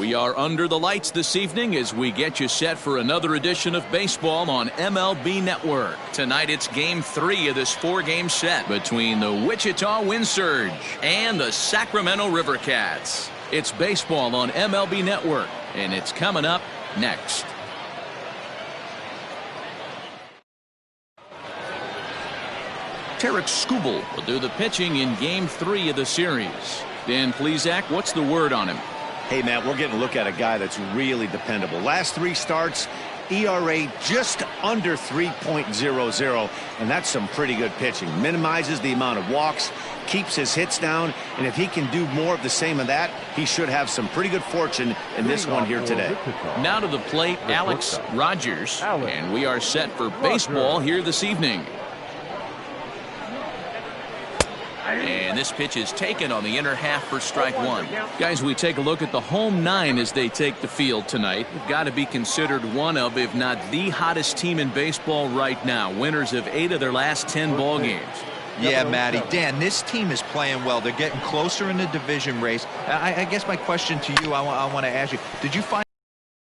We are under the lights this evening as we get you set for another edition of baseball on MLB Network. Tonight it's Game 3 of this 4-game set between the Wichita Wind Surge and the Sacramento River Cats. It's baseball on MLB Network, and it's coming up next. Tarek Skubal will do the pitching in Game 3 of the series. Dan Plesac, what's the word on him? Hey, Matt, we're getting a look at a guy that's really dependable. Last 3 starts, ERA just under 3.00, and that's some pretty good pitching. Minimizes the amount of walks, keeps his hits down, and if he can do more of the same of that, he should have some pretty good fortune in this one here today. Now to the plate, Alex Rogers, and we are set for baseball here this evening. And this pitch is taken on the inner half for strike 1. Guys, we take a look at the home 9 as they take the field tonight. They've got to be considered one of, if not the hottest team in baseball right now. Winners of 8 of their last 10 ball games. Yeah, Matty. Dan, this team is playing well. They're getting closer in the division race. I guess my question to you, I want to ask you, did you find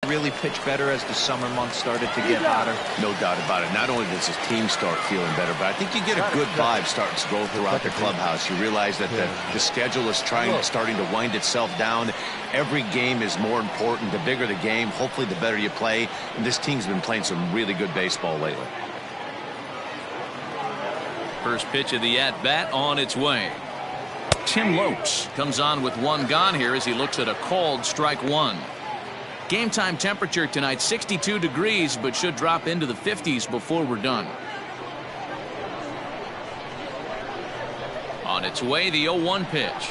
really pitch better as the summer months started to get hotter? No doubt about it. Not only does his team start feeling better, but I think you get a good vibe starting to go throughout the clubhouse. You realize that the schedule is starting to wind itself down. Every game is more important. The bigger the game, hopefully the better you play. And this team's been playing some really good baseball lately. First pitch of the at-bat on its way. Tim Lopes comes on with 1 gone here as he looks at a called strike 1. Game time temperature tonight 62 degrees, but should drop into the 50s before we're done. On its way, the 0-1 pitch.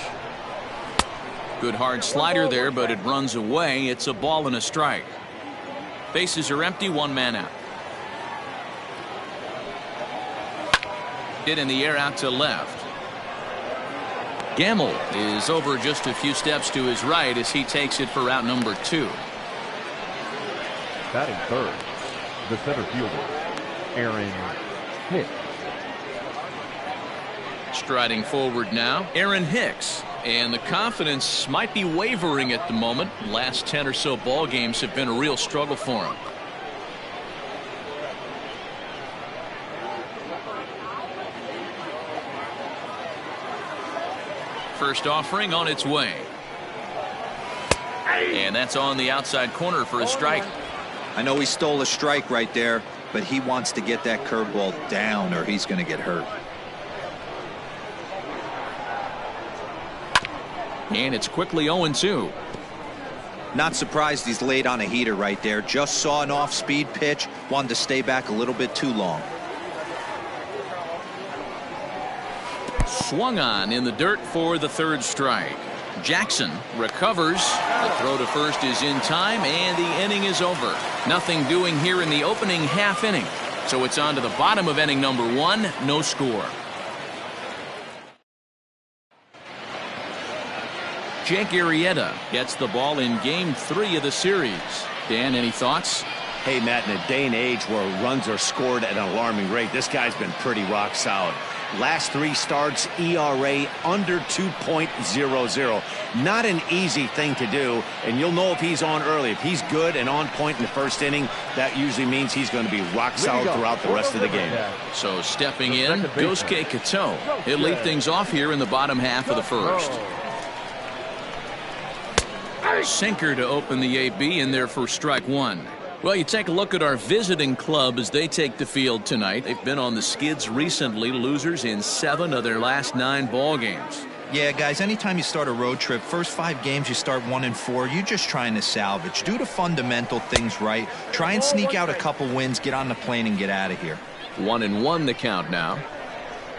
Good hard slider there, but it runs away. It's a ball and a strike. Bases are empty, 1 man out. Hit in the air out to left. Gamble is over just a few steps to his right as he takes it for out number 2. Batting third, the center fielder, Aaron Hicks. Striding forward now, Aaron Hicks. And the confidence might be wavering at the moment. Last 10 or so ball games have been a real struggle for him. First offering on its way. And that's on the outside corner for a strike. I know he stole a strike right there, but he wants to get that curveball down or he's going to get hurt. And it's quickly 0-2. Not surprised he's laid on a heater right there. Just saw an off-speed pitch, wanted to stay back a little bit too long. Swung on in the dirt for the 3rd strike. Jackson recovers. The throw to first is in time, and the inning is over. Nothing doing here in the opening half inning. So it's on to the bottom of inning number 1. No score. Jake Arrieta gets the ball in Game 3 of the series. Dan, any thoughts? Hey, Matt, in a day and age where runs are scored at an alarming rate, this guy's been pretty rock solid. Last 3 starts, ERA under 2.00. Not an easy thing to do, and you'll know if he's on early. If he's good and on point in the first inning, that usually means he's going to be rock solid throughout the rest of the game. So stepping in, Yosuke Kato. He'll lead things off here in the bottom half of the first. Sinker to open the AB in there for strike 1. Well, you take a look at our visiting club as they take the field tonight. They've been on the skids recently, losers in 7 of their last 9 ball games. Yeah, guys, anytime you start a road trip, first 5 games you start 1-4, you're just trying to salvage. Do the fundamental things right. Try and sneak out a couple wins, get on the plane, and get out of here. 1-1 the count now.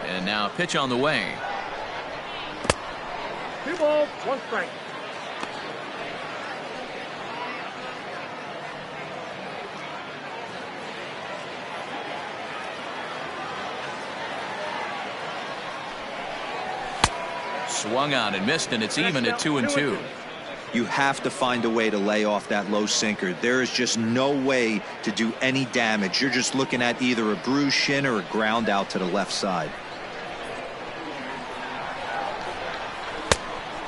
And now a pitch on the way. 2 balls, 1 strike. Swung on and missed, and it's even at 2-2. You have to find a way to lay off that low sinker. There is just no way to do any damage. You're just looking at either a bruised shin or a ground out to the left side.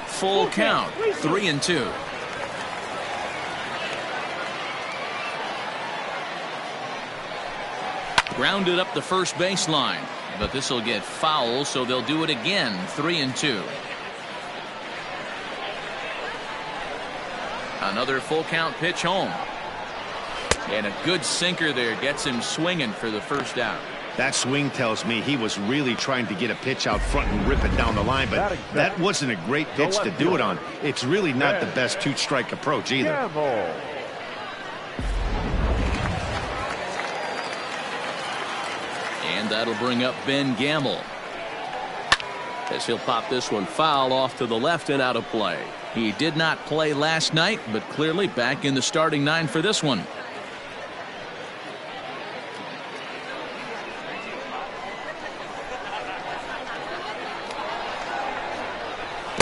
Full count, 3-2. Grounded up the first baseline, but this will get foul, so they'll do it again. 3-2. Another full count pitch home. And a good sinker there gets him swinging for the first out. That swing tells me he was really trying to get a pitch out front and rip it down the line, but that wasn't a great pitch to do it on. It's really not the best two-strike approach either. And that'll bring up Ben Gamble, as he'll pop this one foul off to the left and out of play. He did not play last night, but clearly back in the starting 9 for this one.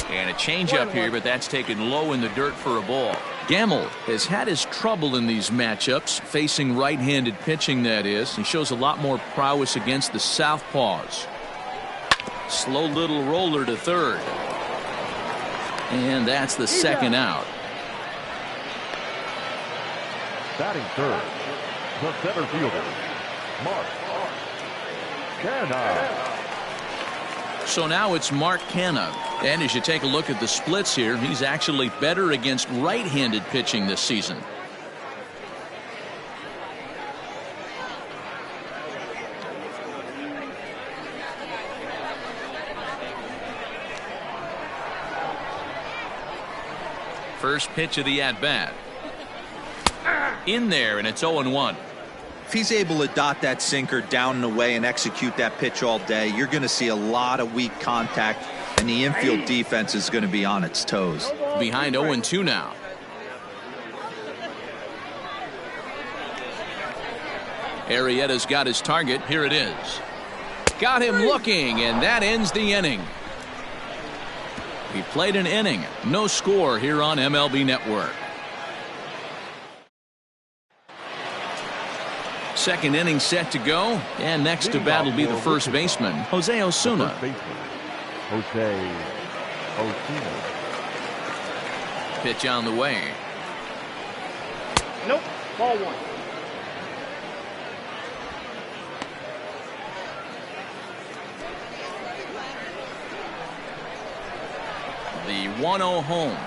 And a changeup here, but that's taken low in the dirt for a ball. Gamble has had his trouble in these matchups, facing right-handed pitching, that is. He shows a lot more prowess against the southpaws. Slow little roller to third. And that's the second out. Batting third, the center fielder, Mark Canha. So now it's Mark Canha. And as you take a look at the splits here, he's actually better against right-handed pitching this season. First pitch of the at-bat. In there, and it's 0-1. If he's able to dot that sinker down and away and execute that pitch all day, you're going to see a lot of weak contact, and the infield defense is going to be on its toes. Behind 0-2 now. Arrieta's got his target. Here it is. Got him looking, and that ends the inning. He played an inning. No score here on MLB Network. Second inning set to go, and next to bat will be the first baseman, Jose Osuna. Jose Osuna. Pitch on the way. Nope. Ball one. The 1-0 home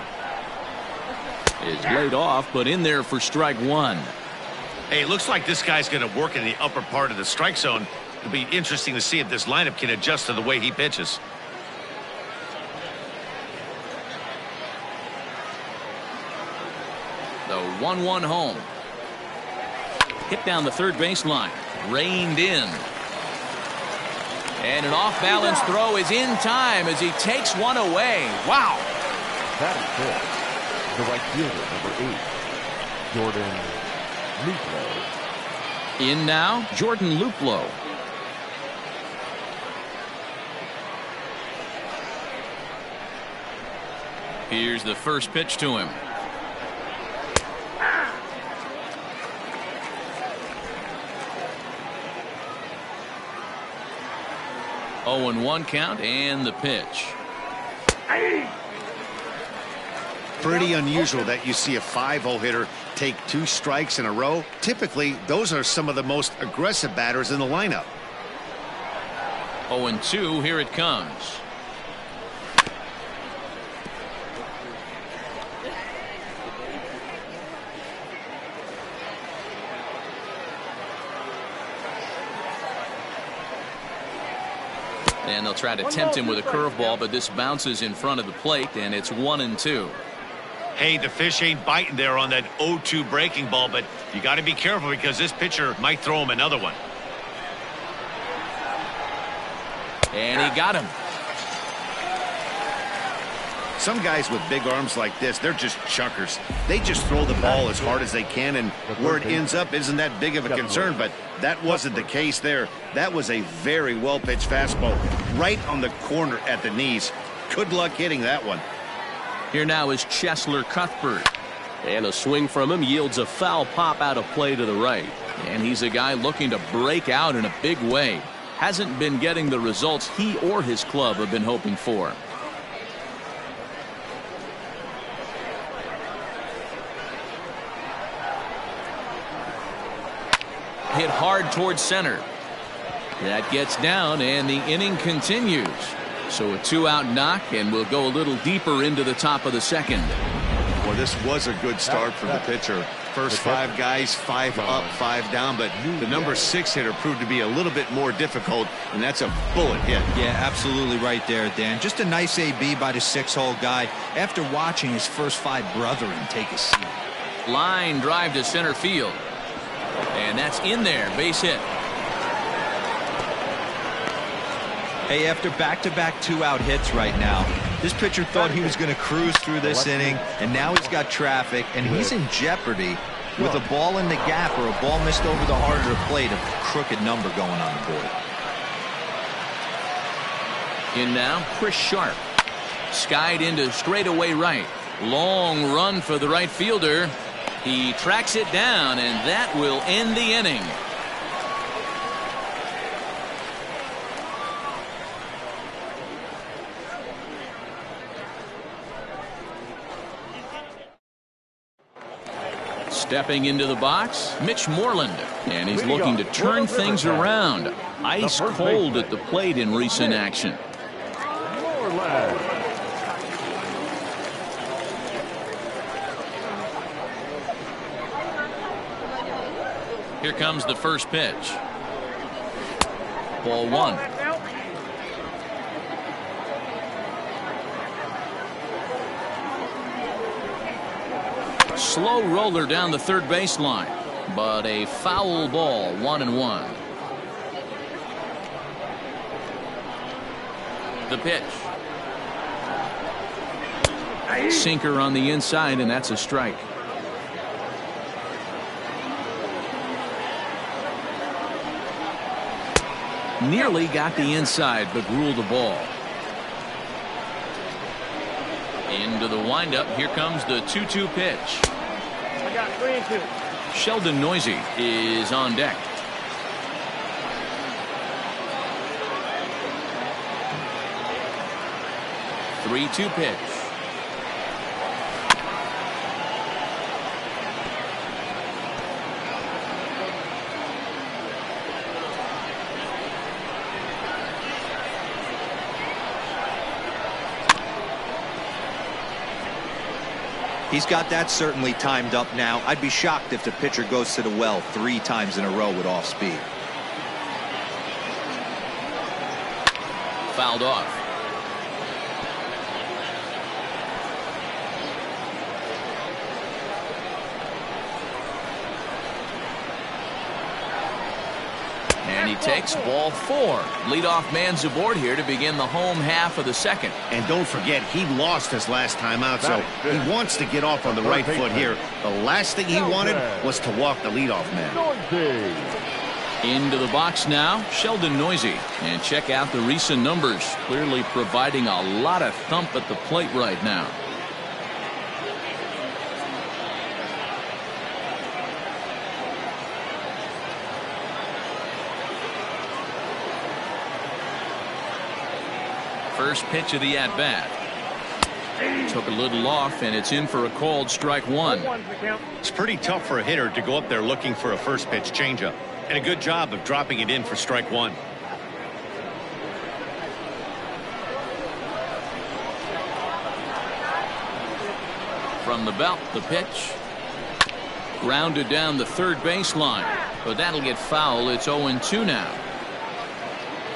is laid off, but in there for strike one. Hey, it looks like this guy's going to work in the upper part of the strike zone. It'll be interesting to see if this lineup can adjust to the way he pitches. The 1-1 home. Hit down the third baseline. Reined in. And an off-balance throw is in time as he takes one away. Wow. That is good. The right fielder, number 8, Jordan Luplow. In now, Jordan Luplow. Here's the first pitch to him. Oh, and 1 count, and the pitch. Pretty unusual that you see a 5-0 hitter take 2 strikes in a row. Typically, those are some of the most aggressive batters in the lineup. 0-2, here it comes. And they'll try to tempt him with a curveball, but this bounces in front of the plate, and it's 1-2. Hey, the fish ain't biting there on that 0-2 breaking ball, but you got to be careful because this pitcher might throw him another one. And he got him. Some guys with big arms like this, they're just chuckers. They just throw the ball as hard as they can, and where it ends up isn't that big of a concern, but that wasn't the case there. That was a very well-pitched fastball right on the corner at the knees. Good luck hitting that one. Here now is Cheslor Cuthbert. And a swing from him yields a foul pop out of play to the right. And he's a guy looking to break out in a big way. Hasn't been getting the results he or his club have been hoping for. hit hard towards center. That gets down, and the inning continues. So a 2-out knock, and we'll go a little deeper into the top of the second. Well, this was a good start for the pitcher. First 5 guys, 5 up, 5 down, but the number 6 hitter proved to be a little bit more difficult, and that's a bullet hit. Yeah, absolutely right there, Dan. Just a nice AB by the 6-hole guy after watching his first 5 brethren take a seat. Line drive to center field, and that's in there. Base hit. Hey, after back-to-back 2-out hits right now, this pitcher thought he was going to cruise through this inning, and now he's got traffic, and he's in jeopardy with a ball in the gap or a ball missed over the heart of the plate, a crooked number going on the board. In now, Chris Sharp. Skied into straightaway right. Long run for the right fielder. He tracks it down, and that will end the inning. Stepping into the box, Mitch Moreland, and he's looking to turn things around. Ice cold at the plate in recent action. Here comes the first pitch. Ball 1. Slow roller down the third baseline, but a foul ball, 1-1. The pitch. Sinker on the inside, and that's a strike. Nearly got the inside, but ruled the ball. Into the windup. Here comes the 2-2 pitch. I got 3 and 2. Sheldon Noisy is on deck. The 3-2 pitch. He's got that certainly timed up now. I'd be shocked if the pitcher goes to the well 3 times in a row with off speed. Fouled off. And he takes ball 4. Leadoff man's aboard here to begin the home half of the second. And don't forget, he lost his last time out, so he wants to get off on the right foot here. The last thing he wanted was to walk the leadoff man. Into the box now, Sheldon Noisy. And check out the recent numbers. Clearly providing a lot of thump at the plate right now. First pitch of the at-bat. Took a little off, and it's in for a called strike 1. It's pretty tough for a hitter to go up there looking for a first pitch changeup. And a good job of dropping it in for strike 1. From the belt, the pitch. Grounded down the third baseline. But that'll get foul. It's 0-2 now.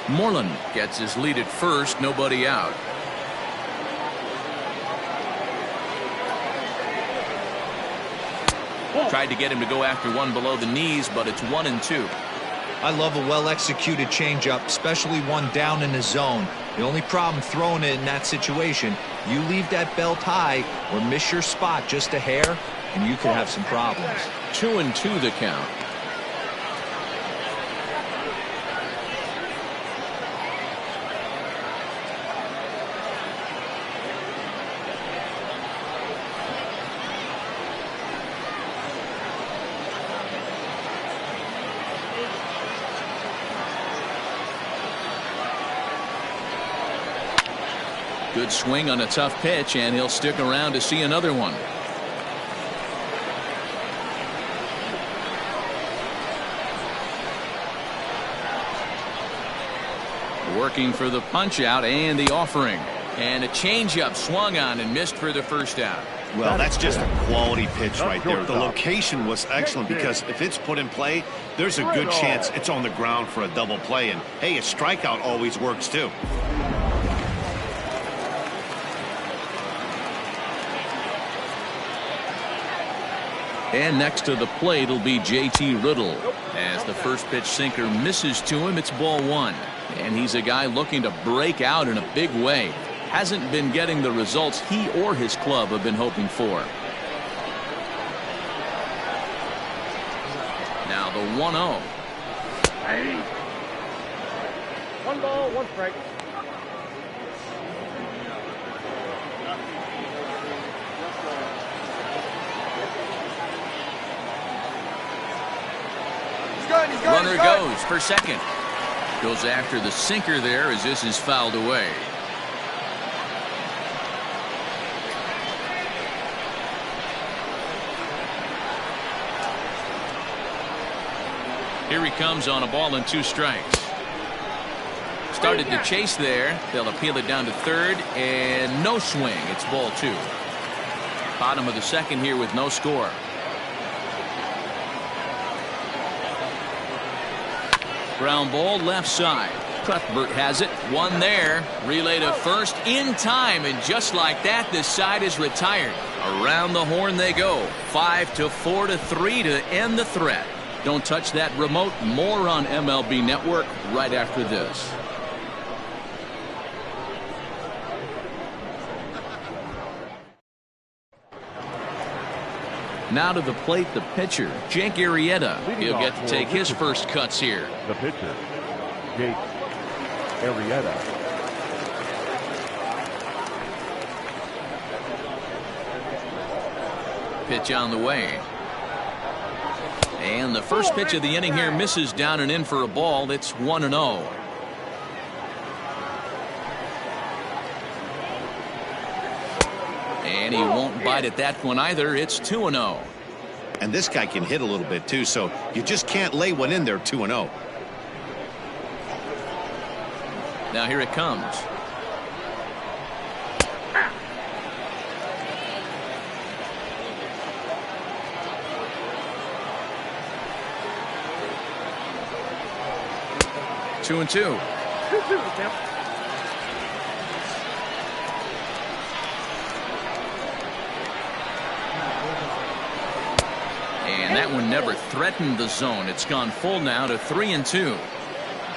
Moreland gets his lead at first, nobody out. Tried to get him to go after one below the knees, but it's 1-2. I love a well-executed changeup, especially one down in the zone. The only problem throwing it in that situation, you leave that belt high or miss your spot just a hair, and you could have some problems. 2-2 the count. Good swing on a tough pitch, and he'll stick around to see another one. Working for the punch out and the offering. And a changeup swung on and missed for the first out. Well, that's just a quality pitch right there. The location was excellent because if it's put in play, there's a good chance it's on the ground for a double play. And, hey, a strikeout always works, too. And next to the plate will be JT Riddle. As the first pitch sinker misses to him, it's ball one. And he's a guy looking to break out in a big way. Hasn't been getting the results he or his club have been hoping for. Now the 1-0. Hey. 1 ball, 1 strike. Runner goes for second. Goes after the sinker there as this is fouled away. Here he comes on a ball and 2 strikes. Started to chase there. They'll appeal it down to third and no swing. It's ball 2. Bottom of the second here with no score. Ground ball left side. Cuthbert has it. One there. Relay to first in time. And just like that, this side is retired. Around the horn they go. 5-4 to 3 to end the threat. Don't touch that remote. More on MLB Network right after this. Now to the plate, the pitcher, Jake Arrieta. He'll get to take his first cuts here. The pitcher, Jake Arrieta. Pitch on the way. And the first pitch of the inning here misses down and in for a ball. It's 1-0. And he won't bite at that one either. It's 2-0. And this guy can hit a little bit, too, so you just can't lay one in there 2-0. Now here it comes. Two and 2. And that one never threatened the zone. It's gone full now to 3-2.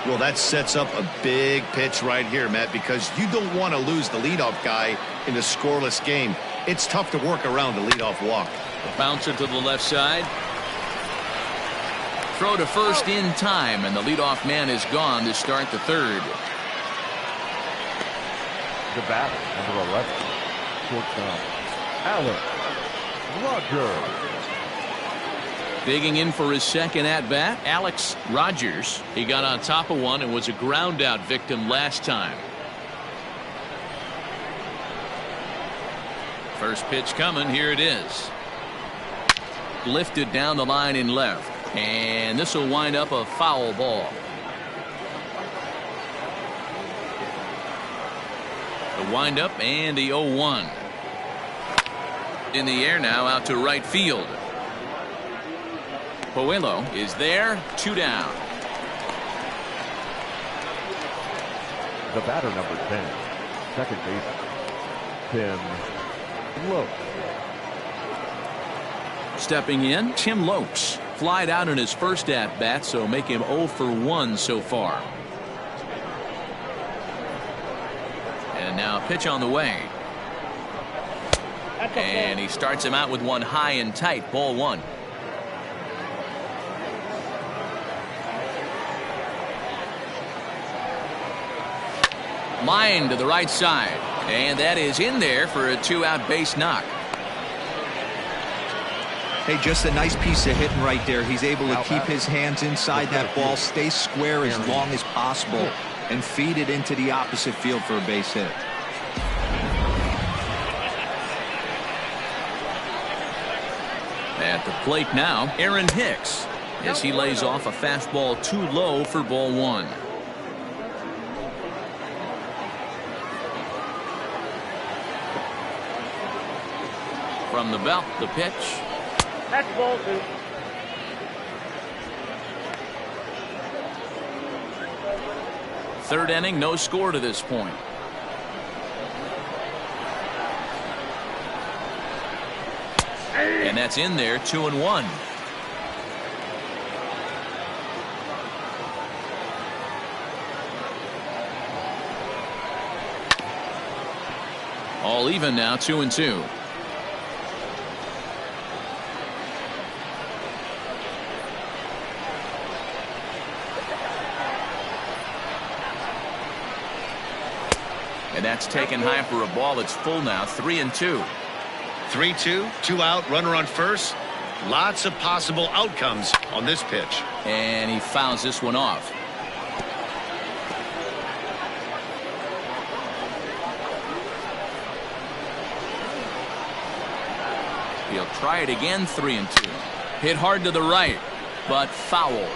Well, that sets up a big pitch right here, Matt, because you don't want to lose the leadoff guy in a scoreless game. It's tough to work around the leadoff walk. The bouncer to the left side. Throw to first in time, and the leadoff man is gone to start the third. The batter, number 11, shortstop, Alex Rogers. Digging in for his second at-bat, Alex Rogers. He got on top of one and was a ground-out victim last time. First pitch coming. Here it is. Lifted down the line in left. And this will wind up a foul ball. The windup and the 0-1. In the air now out to right field. Puello is there. 2 down. The batter, number 10, second baseman, Tim Lopes. Stepping in, Tim Lopes. Flied out in his first at-bat, so make him 0 for 1 so far. And now pitch on the way. And he starts him out with one high and tight. Ball 1. Line to the right side. And that is in there for a 2-out base knock. Hey, just a nice piece of hitting right there. He's able to keep his hands inside that ball, stay square as long as possible, and feed it into the opposite field for a base hit. At the plate now, Aaron Hicks, as he lays off a fastball too low for ball 1. From the belt, the pitch. That's ball 2. Third inning, no score to this point. And that's in there, 2-1. All even now, 2-2. And that's taken high for a ball. It's full now, 3-2. 3-2, 2 out, runner on first. Lots of possible outcomes on this pitch. And he fouls this one off. He'll try it again, 3-2. Hit hard to the right, but foul.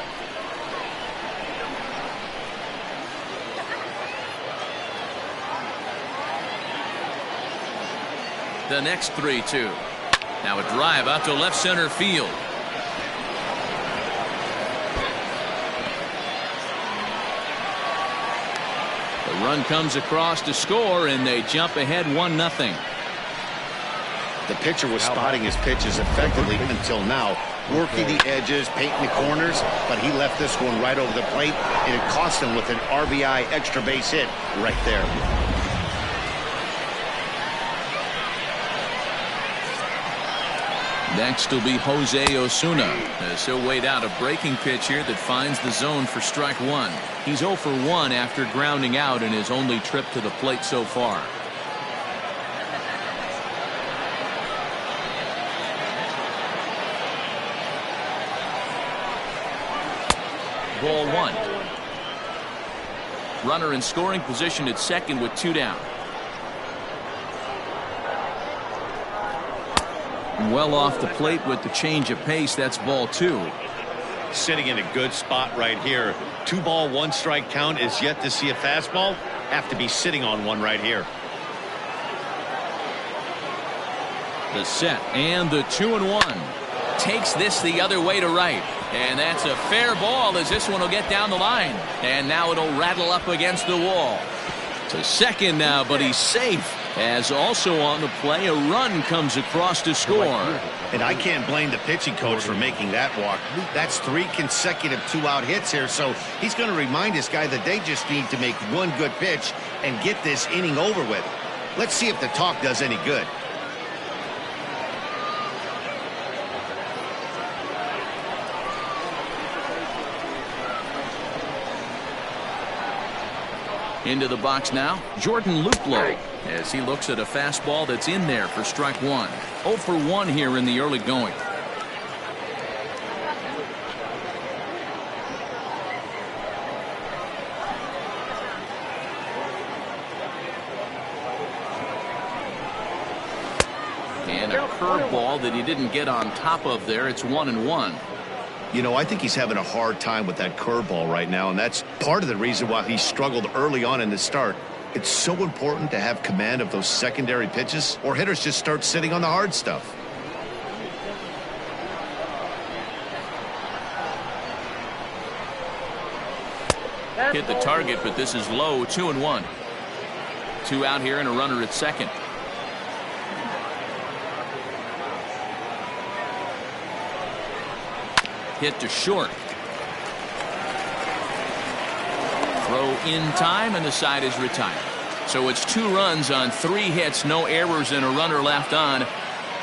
The next 3-2. Now a drive out to left center field. The run comes across to score, and they jump ahead 1-0. The pitcher was spotting his pitches effectively until now, working the edges, painting the corners, but he left this one right over the plate, and it cost him with an RBI extra base hit right there. Next will be Jose Osuna, as he'll wait out a breaking pitch here that finds the zone for strike one. He's 0 for 1 after grounding out in his only trip to the plate so far. Ball 1. Runner in scoring position at second with 2 down. Well off the plate with the change of pace. That's ball 2. Sitting in a good spot right here. 2 ball, 1 strike count is yet to see a fastball. Have to be sitting on one right here. The set and the 2-1. Takes this the other way to right. And that's a fair ball as this one will get down the line. And now it'll rattle up against the wall. To second now, but he's safe. As also on the play, a run comes across to score. And I can't blame the pitching coach for making that walk. That's 3 consecutive 2-out hits here, so he's going to remind this guy that they just need to make one good pitch and get this inning over with. Let's see if the talk does any good. Into the box now, Jordan Luplow, as he looks at a fastball that's in there for strike 1. 0 for 1 here in the early going. And a curveball that he didn't get on top of there. It's 1-1. You know, I think he's having a hard time with that curveball right now, and that's part of the reason why he struggled early on in the start. It's so important to have command of those secondary pitches, or hitters just start sitting on the hard stuff. Hit the target, but this is low. 2-1. 2 out here and a runner at second. Hit to short. Throw in time, and the side is retired. So it's 2 runs on 3 hits, no errors, and a runner left on.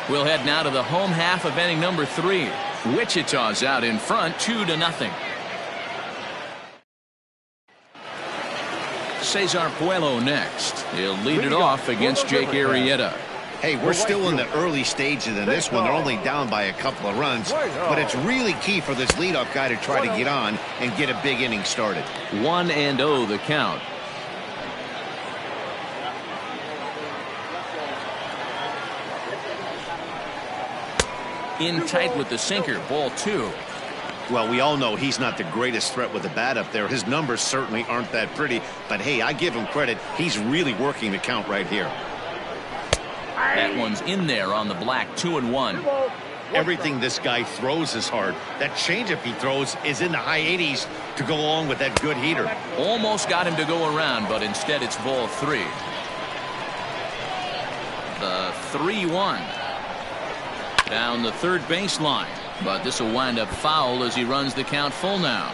We'll head now to the home half of inning number 3. Wichita's out in front, 2-0. Cesar Puello next. He'll lead it off against Jake Arrieta. Hey, we're still in the early stages of this one. They're only down by a couple of runs, but it's really key for this leadoff guy to try to get on and get a big inning started. 1-0 the count. In tight with the sinker, ball 2. Well, we all know he's not the greatest threat with the bat up there. His numbers certainly aren't that pretty, but hey, I give him credit. He's really working the count right here. That one's in there on the black, 2-1. Everything this guy throws is hard. That changeup he throws is in the high 80s to go along with that good heater. Almost got him to go around, but instead it's ball 3. The 3-1. Down the third baseline, but this will wind up foul as he runs the count full now.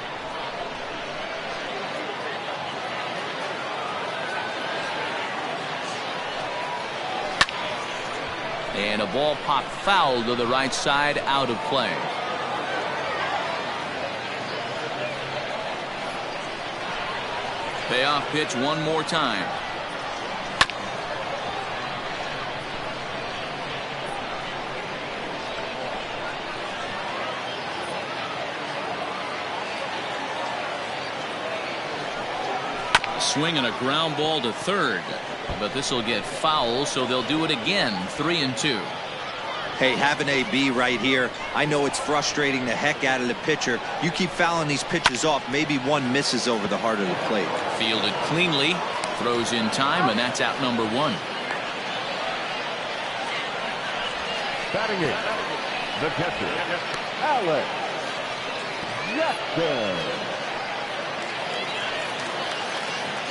And a ball popped foul to the right side, out of play. Payoff pitch one more time. Swing and a ground ball to third, but this will get foul, so they'll do it again. 3-2. Hey, have an AB right here. I know it's frustrating the heck out of the pitcher. You keep fouling these pitches off, maybe one misses over the heart of the plate. Fielded cleanly, throws in time, and that's out number 1. Batting in, the catcher, Alex Jackson.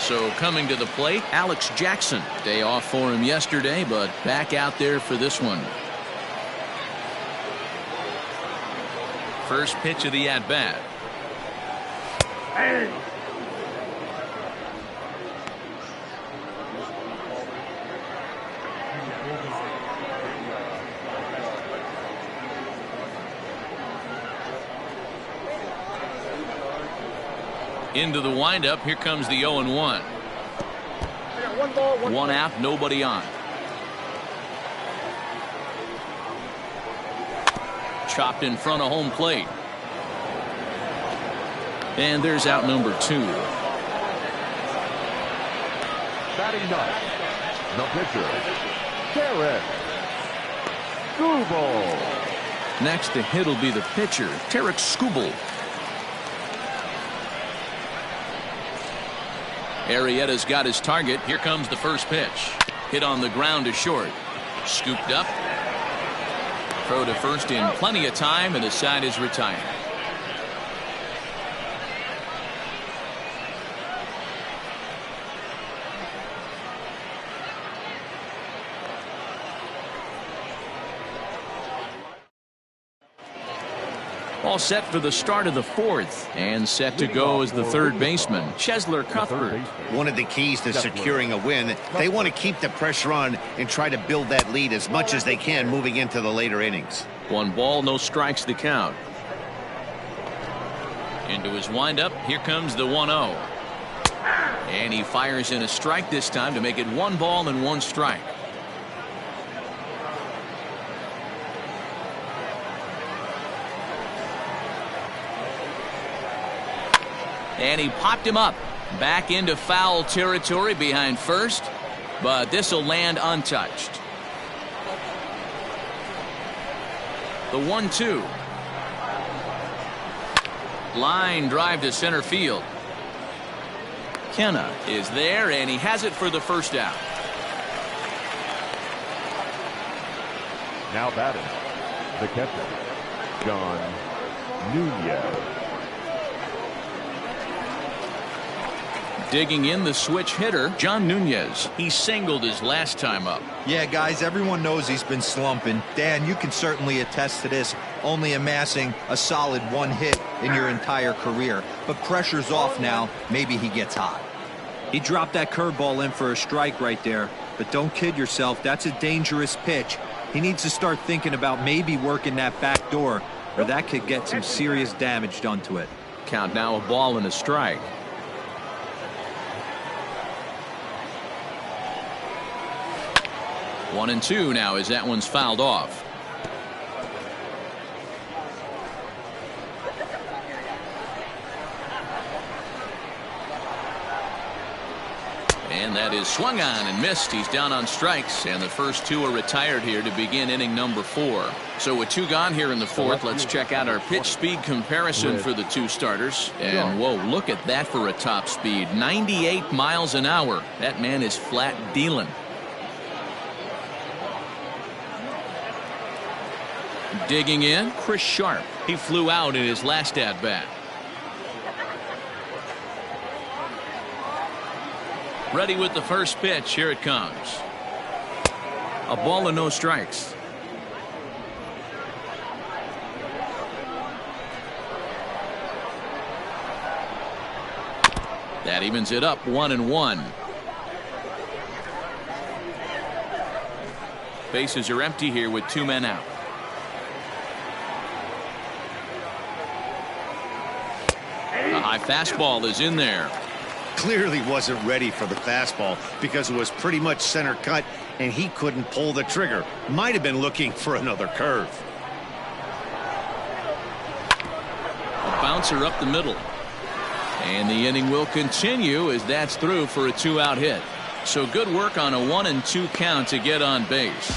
So coming to the plate, Alex Jackson. Day off for him yesterday, but back out there for this one. First pitch of the at-bat. Into the windup. Here comes the 0-1. One out, nobody on. Chopped in front of home plate. And there's out number 2. Batting ninth, the pitcher, Tarek Skubal. Next to hit will be the pitcher, Tarek Skubal. Arrieta's got his target. Here comes the first pitch. Hit on the ground to short. Scooped up. Throw to first in plenty of time, and the side is retired. All set for the start of the 4th, and set to go as the third baseman, Chesler Cuthbert. One of the keys to securing a win, they want to keep the pressure on and try to build that lead as much as they can moving into the later innings. 1 ball, no strikes to count. Into his windup, here comes the 1-0. And he fires in a strike this time to make it 1 ball and 1 strike. And he popped him up back into foul territory behind first, but this will land untouched. The 1-2. Line drive to center field. Kenna is there, and he has it for the first out. Now batting, the catcher, John Nunez. Digging in, the switch hitter, John Nunez. He singled his last time up. Yeah, guys, everyone knows he's been slumping. Dan, you can certainly attest to this, only amassing a solid 1 hit in your entire career. But pressure's off now. Maybe he gets hot. He dropped that curveball in for a strike right there. But don't kid yourself, that's a dangerous pitch. He needs to start thinking about maybe working that back door, or that could get some serious damage done to it. Count now, a ball and a strike. 1-2 now as that one's fouled off. And that is swung on and missed. He's down on strikes, and the first 2 are retired here to begin inning number 4. So with 2 gone here in the 4th, let's check out our pitch speed comparison for the 2 starters. And whoa, look at that for a top speed. 98 miles an hour. That man is flat dealing. Digging in, Chris Sharp. He flew out in his last at-bat. Ready with the first pitch. Here it comes. A ball and no strikes. That evens it up 1-1. Bases are empty here with 2 men out. A high fastball is in there. Clearly wasn't ready for the fastball because it was pretty much center cut and he couldn't pull the trigger. Might have been looking for another curve. A bouncer up the middle. And the inning will continue as that's through for a 2-out hit. So good work on a 1-2 count to get on base.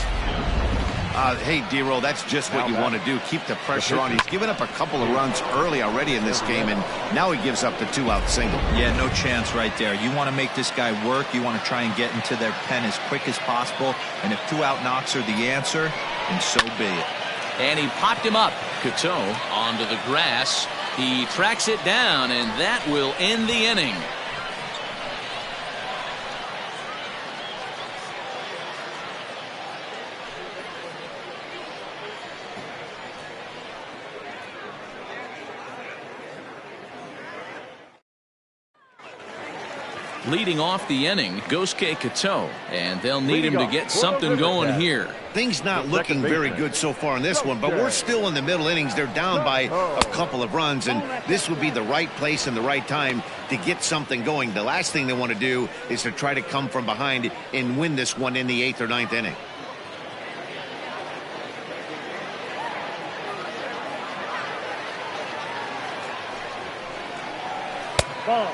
Hey, D-Roll, that's just what you want to do. Keep the pressure on. He's given up a couple of runs early already in this game, and now he gives up the 2-out single. Yeah, no chance right there. You want to make this guy work. You want to try and get into their pen as quick as possible. And if 2-out knocks are the answer, then so be it. And he popped him up. Cateau onto the grass. He tracks it down, and that will end the inning. Leading off the inning, Gosuke Cateau, and they'll need him to get something going here. Things not looking very good so far in this one, but we're still in the middle innings. They're down by a couple of runs, and this would be the right place and the right time to get something going. The last thing they want to do is to try to come from behind and win this one in the 8th or 9th inning.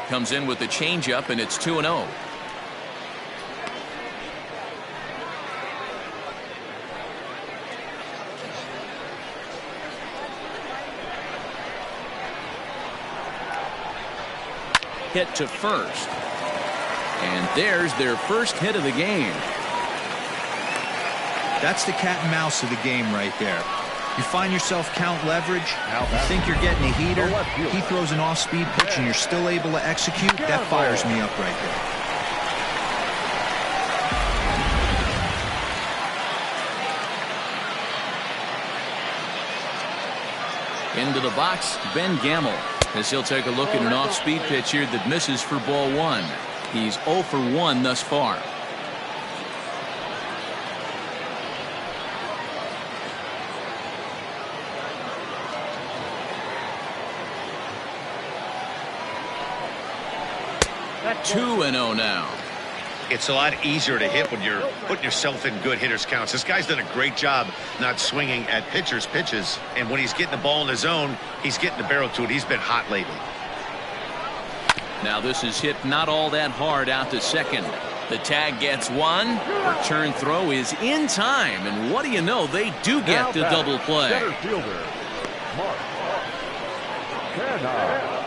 Comes in with the changeup, and it's 2-0. Hit to first. And there's their first hit of the game. That's the cat and mouse of the game right there. You find yourself count leverage, you think you're getting a heater, he throws an off-speed pitch and you're still able to execute. That fires me up right there. Into the box, Ben Gamble, as he'll take a look at an off-speed pitch here that misses for ball 1. He's 0 for 1 thus far. That's 2-0 now. It's a lot easier to hit when you're putting yourself in good hitters counts. This guy's done a great job not swinging at pitchers' pitches. And when he's getting the ball in his zone, he's getting the barrel to it. He's been hot lately. Now this is hit not all that hard out to second. The tag gets one. Return throw is in time. And what do you know? They do get the double play. Center fielder, Mark Canha.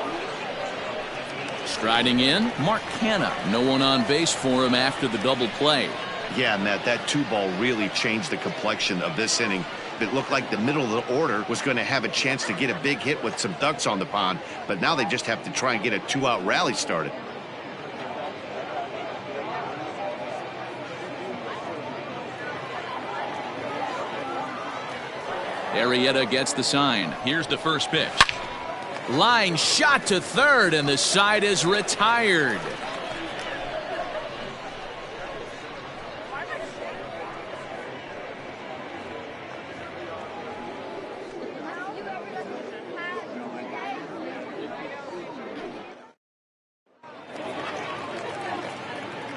Striding in, Mark Canha. No one on base for him after the double play. Yeah, Matt, that 2-ball really changed the complexion of this inning. It looked like the middle of the order was going to have a chance to get a big hit with some ducks on the pond, but now they just have to try and get a 2-out rally started. Arrieta gets the sign. Here's the first pitch. Line shot to third, and the side is retired.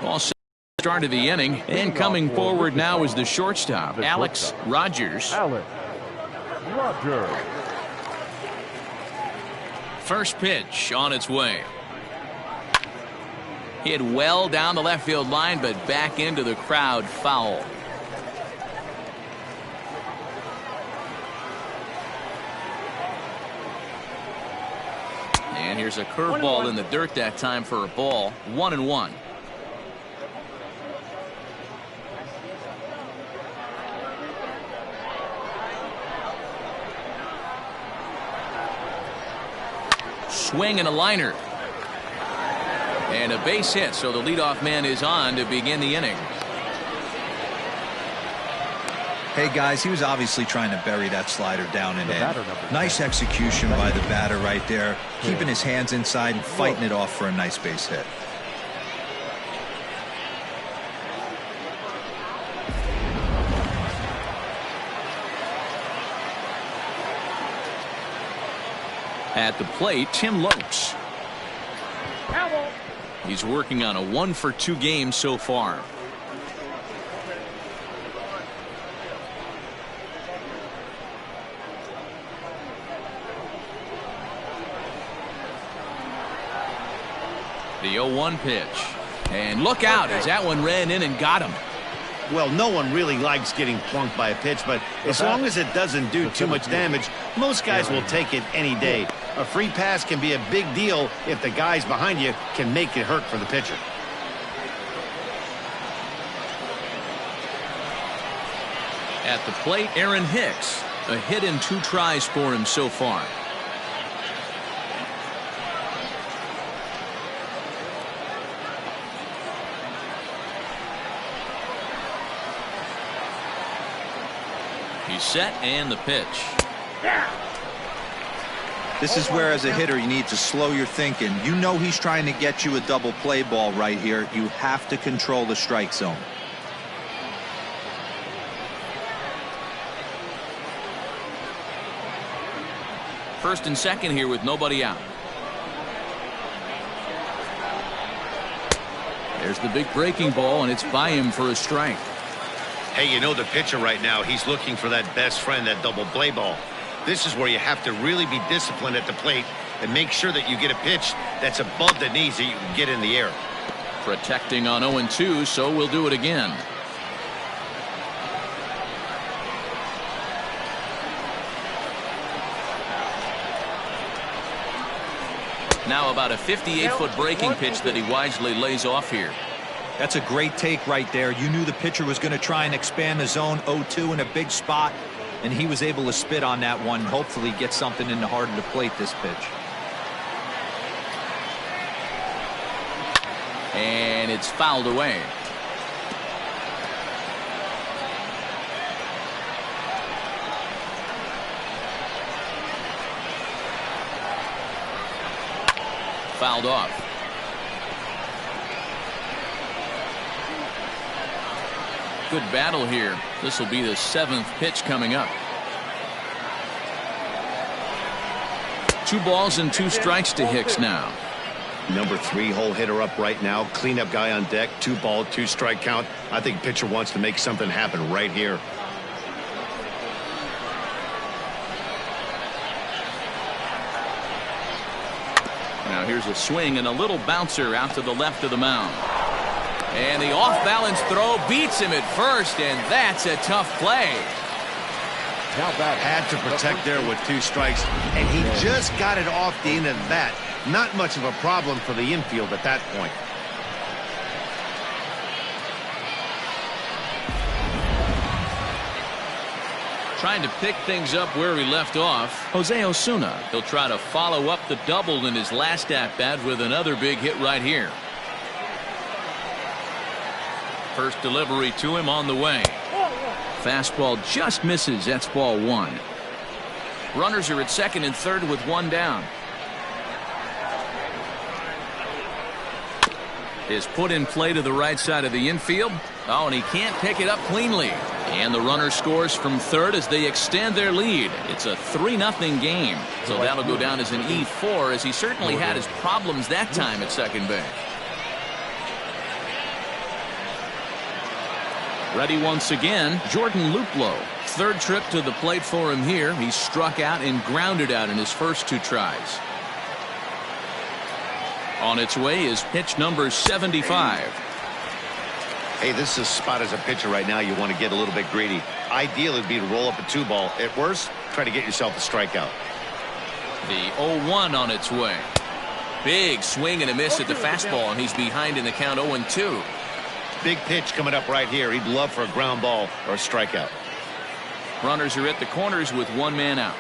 All set. Start of the inning, and coming forward now is the shortstop, Alex Rogers. Alex Rogers. First pitch on its way. Hit well down the left field line, but back into the crowd, foul. And here's a curveball in the dirt that time for a ball. 1-1. swing and a liner. And a base hit, so the leadoff man is on to begin the inning. Hey guys, he was obviously trying to bury that slider down and in. Nice execution by the batter right there, keeping his hands inside and fighting it off for a nice base hit. At the plate, Tim Lopes. He's working on a 1-for-2 game so far. The 0-1 pitch. And look out as that one ran in and got him. Well, no one really likes getting plunked by a pitch, but as long as it doesn't do too much damage, most guys will take it any day. A free pass can be a big deal if the guys behind you can make it hurt for the pitcher. At the plate, Aaron Hicks. A hit in 2 tries for him so far. He's set and the pitch. This is where, as a hitter, you need to slow your thinking. You know he's trying to get you a double play ball right here. You have to control the strike zone. First and second here with nobody out. There's the big breaking ball, and it's by him for a strike. Hey, you know the pitcher right now, he's looking for that best friend, that double play ball. This is where you have to really be disciplined at the plate and make sure that you get a pitch that's above the knees that you can get in the air. Protecting on 0-2, so we'll do it again. Now about a 58-foot breaking pitch that he wisely lays off here. That's a great take right there. You knew the pitcher was going to try and expand the zone 0-2 in a big spot, and he was able to spit on that one. Hopefully get something in the heart of the plate this pitch. And it's fouled away. Fouled off. Good battle here. This will be the 7th pitch coming up. 2 balls and 2 strikes to Hicks now. Number 3 hole hitter up right now. Cleanup guy on deck. 2 ball, 2 strike count. I think pitcher wants to make something happen right here. Now here's a swing and a little bouncer out to the left of the mound. And the off-balance throw beats him at first, and that's a tough play. Had to protect there with 2 strikes, and he just got it off the end of the bat. Not much of a problem for the infield at that point. Trying to pick things up where he left off, Jose Osuna. He'll try to follow up the double in his last at-bat with another big hit right here. First delivery to him on the way. Fastball just misses. That's ball 1. Runners are at second and third with 1 down. Is put in play to the right side of the infield. Oh, and he can't pick it up cleanly. And the runner scores from third as they extend their lead. It's a 3-0 game. So that'll go down as an E4, as he certainly had his problems that time at second base. Ready once again, Jordan Luplow. 3rd trip to the plate for him here. He struck out and grounded out in his first 2 tries. On its way is pitch number 75. Hey, this is a spot as a pitcher right now you want to get a little bit greedy. Ideal would be to roll up a 2 ball. At worst, try to get yourself a strikeout. The 0-1 on its way. Big swing and a miss at the fastball, and he's behind in the count 0-2. Big pitch coming up right here. He'd love for a ground ball or a strikeout. Runners are at the corners with 1 man out.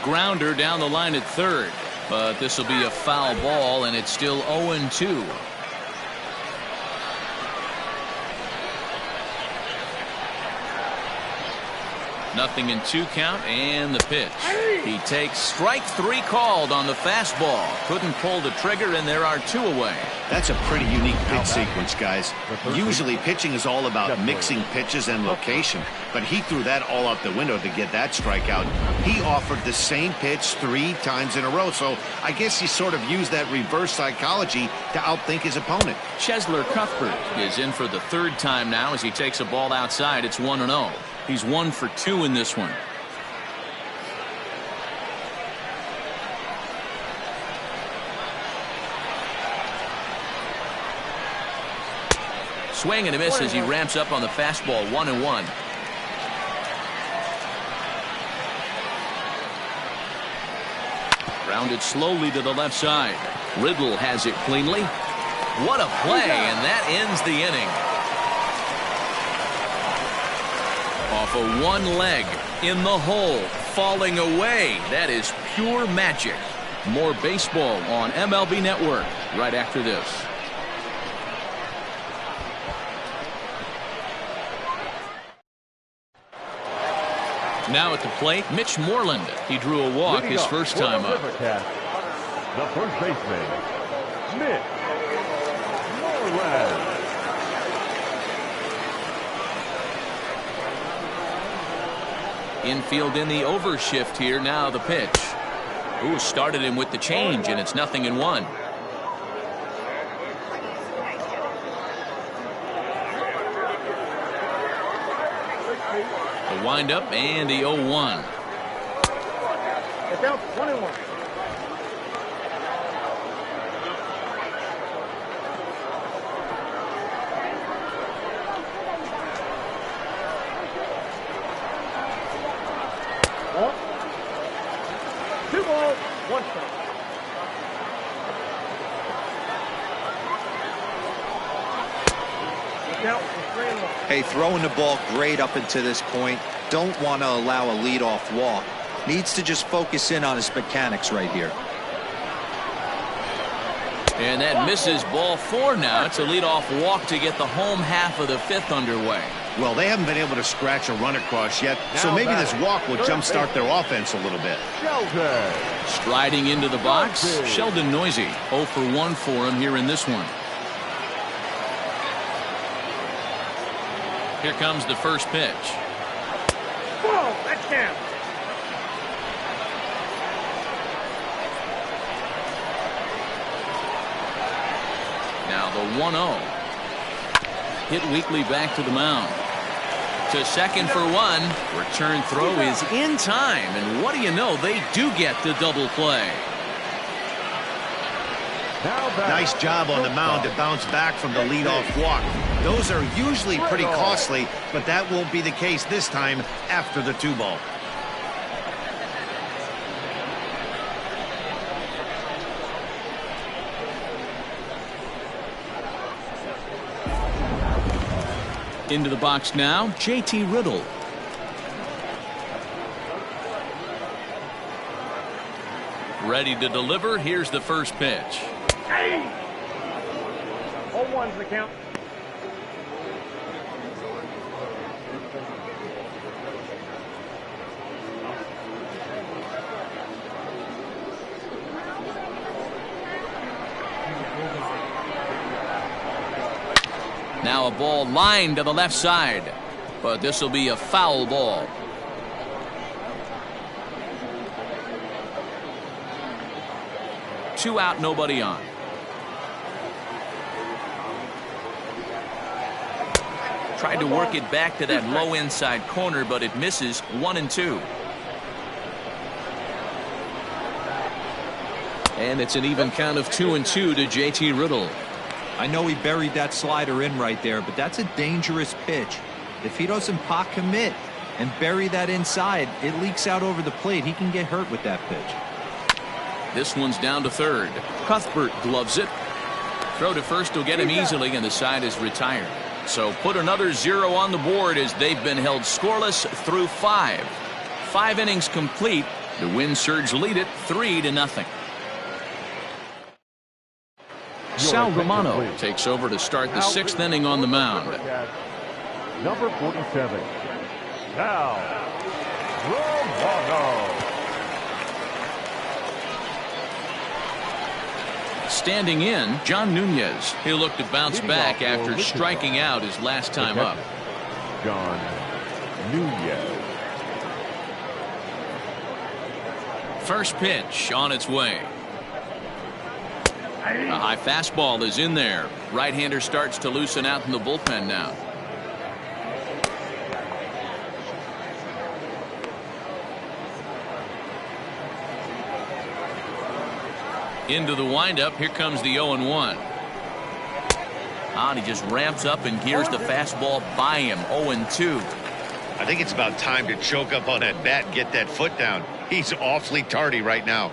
grounder down the line at third. But this will be a foul ball, and it's still 0-2. Nothing in 2 count, and the pitch. He takes strike 3 called on the fastball. Couldn't pull the trigger, and there are 2 away. That's a pretty unique pitch sequence, guys. Usually pitching is all about mixing pitches and location, but he threw that all out the window to get that strikeout. He offered the same pitch 3 times in a row, so I guess he sort of used that reverse psychology to outthink his opponent. Cheslor Cuthbert is in for the 3rd time now as he takes a ball outside. It's 1-0. He's 1 for 2 in this one. Swing and a miss as he ramps up on the fastball. 1-1. Grounded slowly to the left side. Riddle has it cleanly. What a play, and that ends the inning. Off of one leg, in the hole, falling away. That is pure magic. More baseball on MLB Network right after this. Now at the plate, Mitch Moreland. He drew a walk his first time up. The first baseman, Mitch Moreland. Infield in the overshift here. Now the pitch. Ooh, started him with the change, and it's 0-1. The windup and the 0-1. It's out 21. Well, 2 balls, 1 strike. Hey, throwing the ball great up until this point. Don't want to allow a leadoff walk. Needs to just focus in on his mechanics right here. And that misses ball 4 now. It's a leadoff walk to get the home half of the 5th underway. Well, they haven't been able to scratch a run across yet, so maybe this walk will jumpstart their offense a little bit. Striding into the box, Sheldon Noisy. 0 for 1 for him here in this one. Here comes the first pitch. Ball, that's down. Now the 1-0. Hit weakly back to the mound. To second for 1. Return throw is in time, and what do you know? They do get the double play. Nice job on the mound to bounce back from the leadoff walk. Those are usually pretty costly, but that won't be the case this time after the 2-ball. Into the box now, JT Riddle. Ready to deliver. Here's the first pitch. 0-1's the count. Now a ball lined to the left side, but this will be a foul ball. Two out, nobody on. Tried to work it back to that low inside corner, but it misses. 1-2. And it's an even count of 2-2 to JT Riddle. I know he buried that slider in right there, but that's a dangerous pitch. If he doesn't pot commit and bury that inside, it leaks out over the plate. He can get hurt with that pitch. This one's down to third. Cuthbert gloves it. Throw to first will get him easily, and the side is retired. So put another 0 on the board as they've been held scoreless through 5. 5 innings complete. The Wind Surge lead it 3-0. Sal Romano takes over to start the 6th inning on the mound. Number 47, Sal Romano. Standing in, John Nunez. He'll look to bounce back after striking out his last time up. John Nunez. First pitch on its way. A high fastball is in there. Right-hander starts to loosen out in the bullpen now. Into the windup. Here comes the 0-1. And he just ramps up and gears the fastball by him. 0-2. I think it's about time to choke up on that bat and get that foot down. He's awfully tardy right now.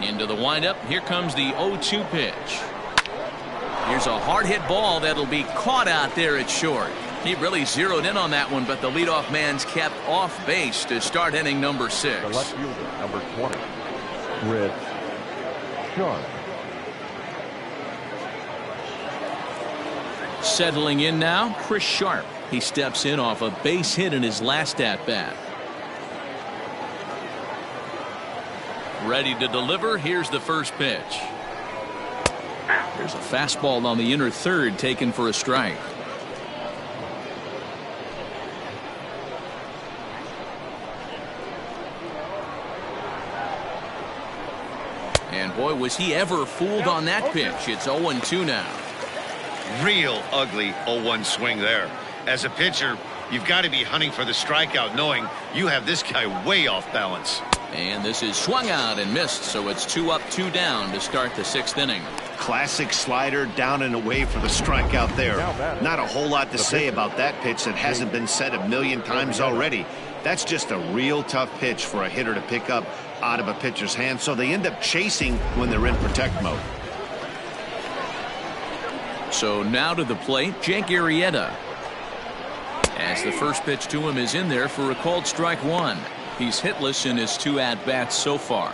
Into the windup. Here comes the 0-2 pitch. Here's a hard hit ball that'll be caught out there at short. He really zeroed in on that one, but the leadoff man's kept off base to start inning number 6. The left fielder, number 20, Chris Sharp. Settling in now, Chris Sharp. He steps in off a base hit in his last at-bat. Ready to deliver. Here's the first pitch. There's a fastball on the inner third taken for a strike. And boy, was he ever fooled on that pitch. It's 0-2 now. Real ugly 0-1 swing there. As a pitcher, you've got to be hunting for the strikeout, knowing you have this guy way off balance. And this is swung out and missed, so it's 2 up, 2 down to start the 6th inning. Classic slider down and away for the strikeout there. Not a whole lot to say about that pitch that hasn't been said a million times already. That's just a real tough pitch for a hitter to pick up out of a pitcher's hand, so they end up chasing when they're in protect mode. So now to the plate, Jake Arrieta. As the first pitch to him is in there for a called strike 1. He's hitless in his 2 at-bats so far.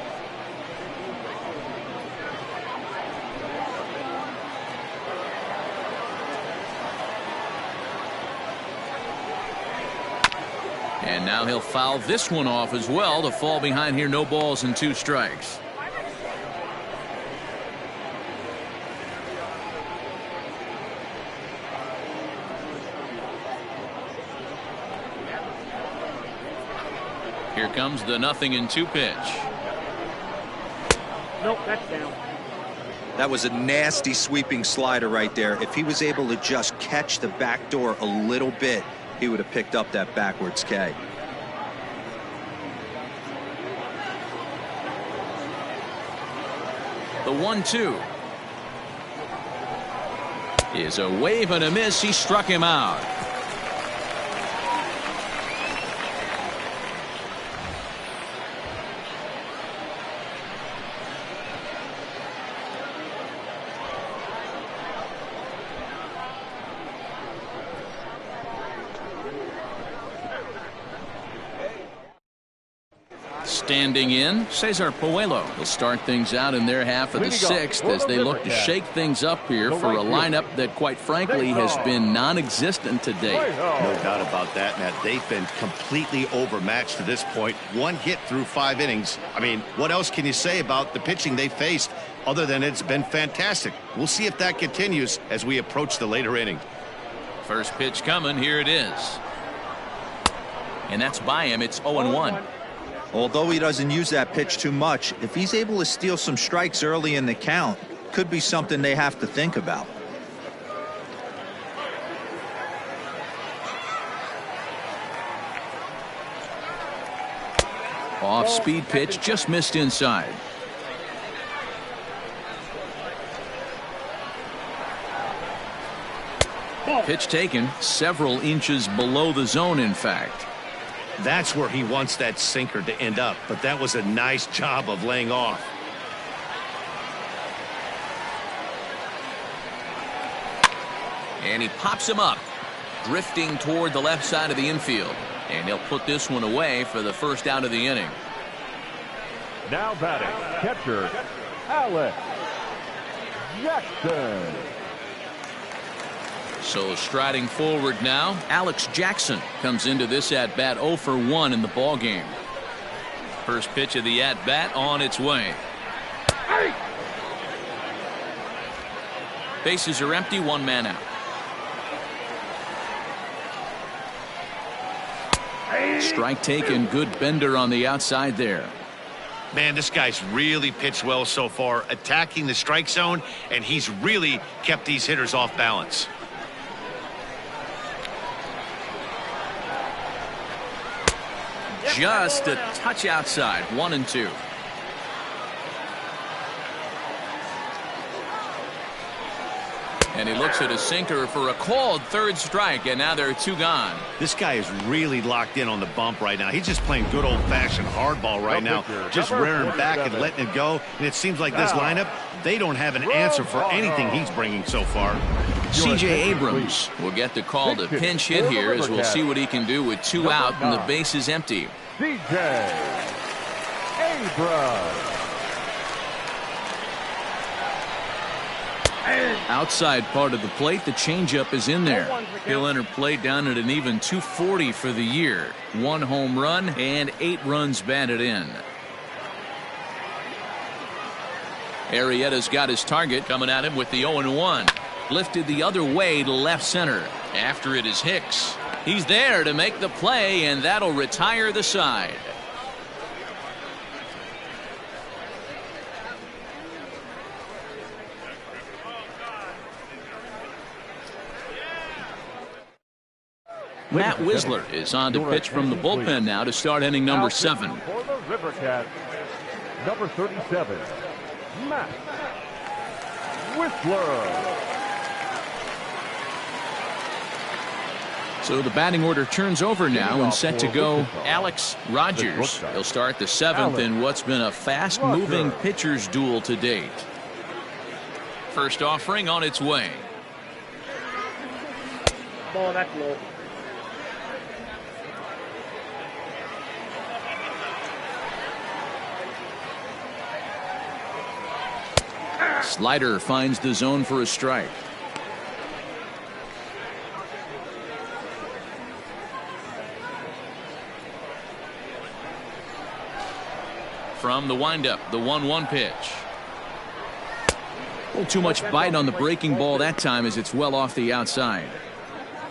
And now he'll foul this one off as well to fall behind here. No balls and 2 strikes. Here comes the 0-2 pitch. Nope, that's down. That was a nasty sweeping slider right there. If he was able to just catch the back door a little bit, he would have picked up that backwards K. The 1-2 is a wave and a miss. He struck him out. Standing in, Cesar Puello will start things out in their half of the 6th as they look to shake things up here for a lineup that, quite frankly, has been non-existent to date. No doubt about that, Matt. They've been completely overmatched to this point. 1 hit through 5 innings. I mean, what else can you say about the pitching they faced other than it's been fantastic? We'll see if that continues as we approach the later inning. First pitch coming. Here it is. And that's by him. It's 0-1. Although he doesn't use that pitch too much, if he's able to steal some strikes early in the count, could be something they have to think about. Off-speed pitch, just missed inside. Pitch taken several inches below the zone, in fact. That's where he wants that sinker to end up, but that was a nice job of laying off. And he pops him up, drifting toward the left side of the infield. And he'll put this one away for the first out of the inning. Now batting, catcher, Alex Jackson. So striding forward now, Alex Jackson comes into this at-bat 0 for 1 in the ballgame. First pitch of the at-bat on its way. Bases are empty, one man out. Strike taken, good bender on the outside there. Man, this guy's really pitched well so far, attacking the strike zone, and he's really kept these hitters off balance. Just a touch outside, 1-2. And he looks at a sinker for a called third strike, and now there are 2 gone. This guy is really locked in on the bump right now. He's just playing good old-fashioned hardball right now, just rearing back and letting it go. And it seems like this lineup, they don't have an answer for anything he's bringing so far. C.J. Abrams will get the call to pinch hit here, as we'll see what he can do with 2 out and the base is empty. C.J. Abrams. Outside part of the plate, the changeup is in there. He'll enter play down at an even 240 for the year. 1 home run and 8 runs batted in. Arrieta's got his target coming at him with the 0-1. Lifted the other way to left center. After it is Hicks. He's there to make the play, and that'll retire the side. Matt Wisler is on to pitch from the bullpen now to start inning number 7. For the Rivercats, number 37, Matt Wisler. So the batting order turns over now and set to go Alex Rogers. He'll start the 7th in what's been a fast-moving pitcher's duel to date. First offering on its way. Ball, that's low. Slider finds the zone for a strike. From the windup, the 1-1 pitch. A little too much bite on the breaking ball that time, as it's well off the outside.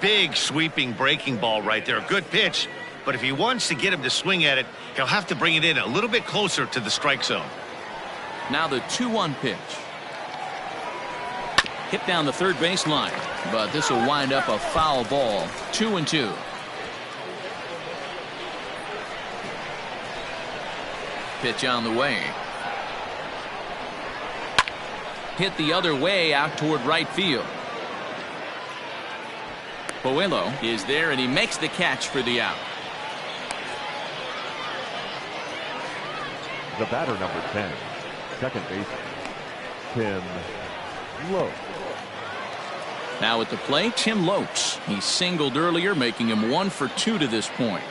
Big sweeping breaking ball right there. Good pitch, but if he wants to get him to swing at it, he'll have to bring it in a little bit closer to the strike zone. Now the 2-1 pitch. Hit down the third baseline, but this will wind up a foul ball. 2-2. Pitch on the way. Hit the other way out toward right field. Puello is there, and he makes the catch for the out. The batter, number 10, second baseman, Tim Lopes. Now at the plate, Tim Lopes. He singled earlier, making him 1 for 2 to this point.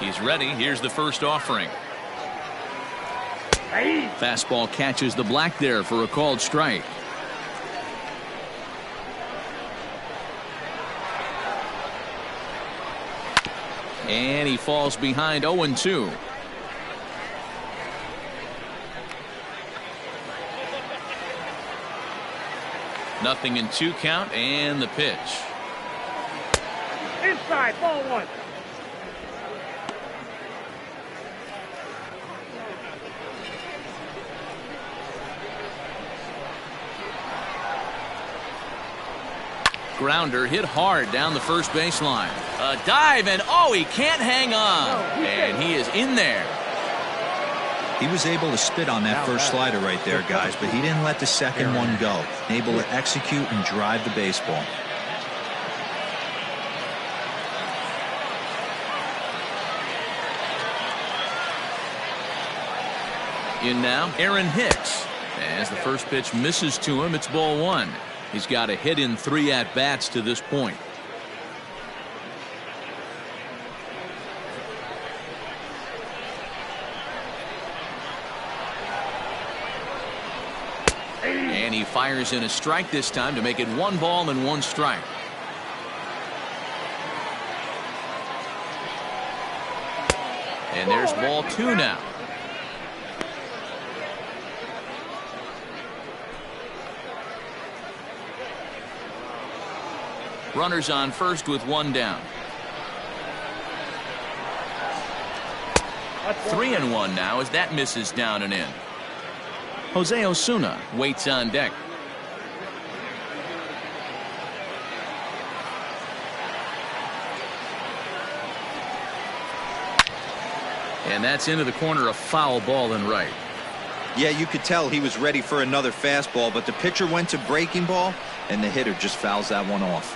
He's ready. Here's the first offering. Fastball catches the black there for a called strike. And he falls behind 0-2. Nothing in 2 count, and the pitch. Inside, ball 1. Grounder hit hard down the first baseline. A dive, and oh, he can't hang on. And he is in there. He was able to spit on that first slider right there, guys, but he didn't let the second one go. Able to execute and drive the baseball. In now, Aaron Hicks. As the first pitch misses to him, it's ball 1. He's got a hit in 3 at-bats to this point. And he fires in a strike this time to make it 1 ball and 1 strike. And there's ball 2 now. Runners on first with 1 down. 3-1 now as that misses down and in. Jose Osuna waits on deck. And that's into the corner, a foul ball and right. Yeah, you could tell he was ready for another fastball, but the pitcher went to breaking ball, and the hitter just fouls that one off.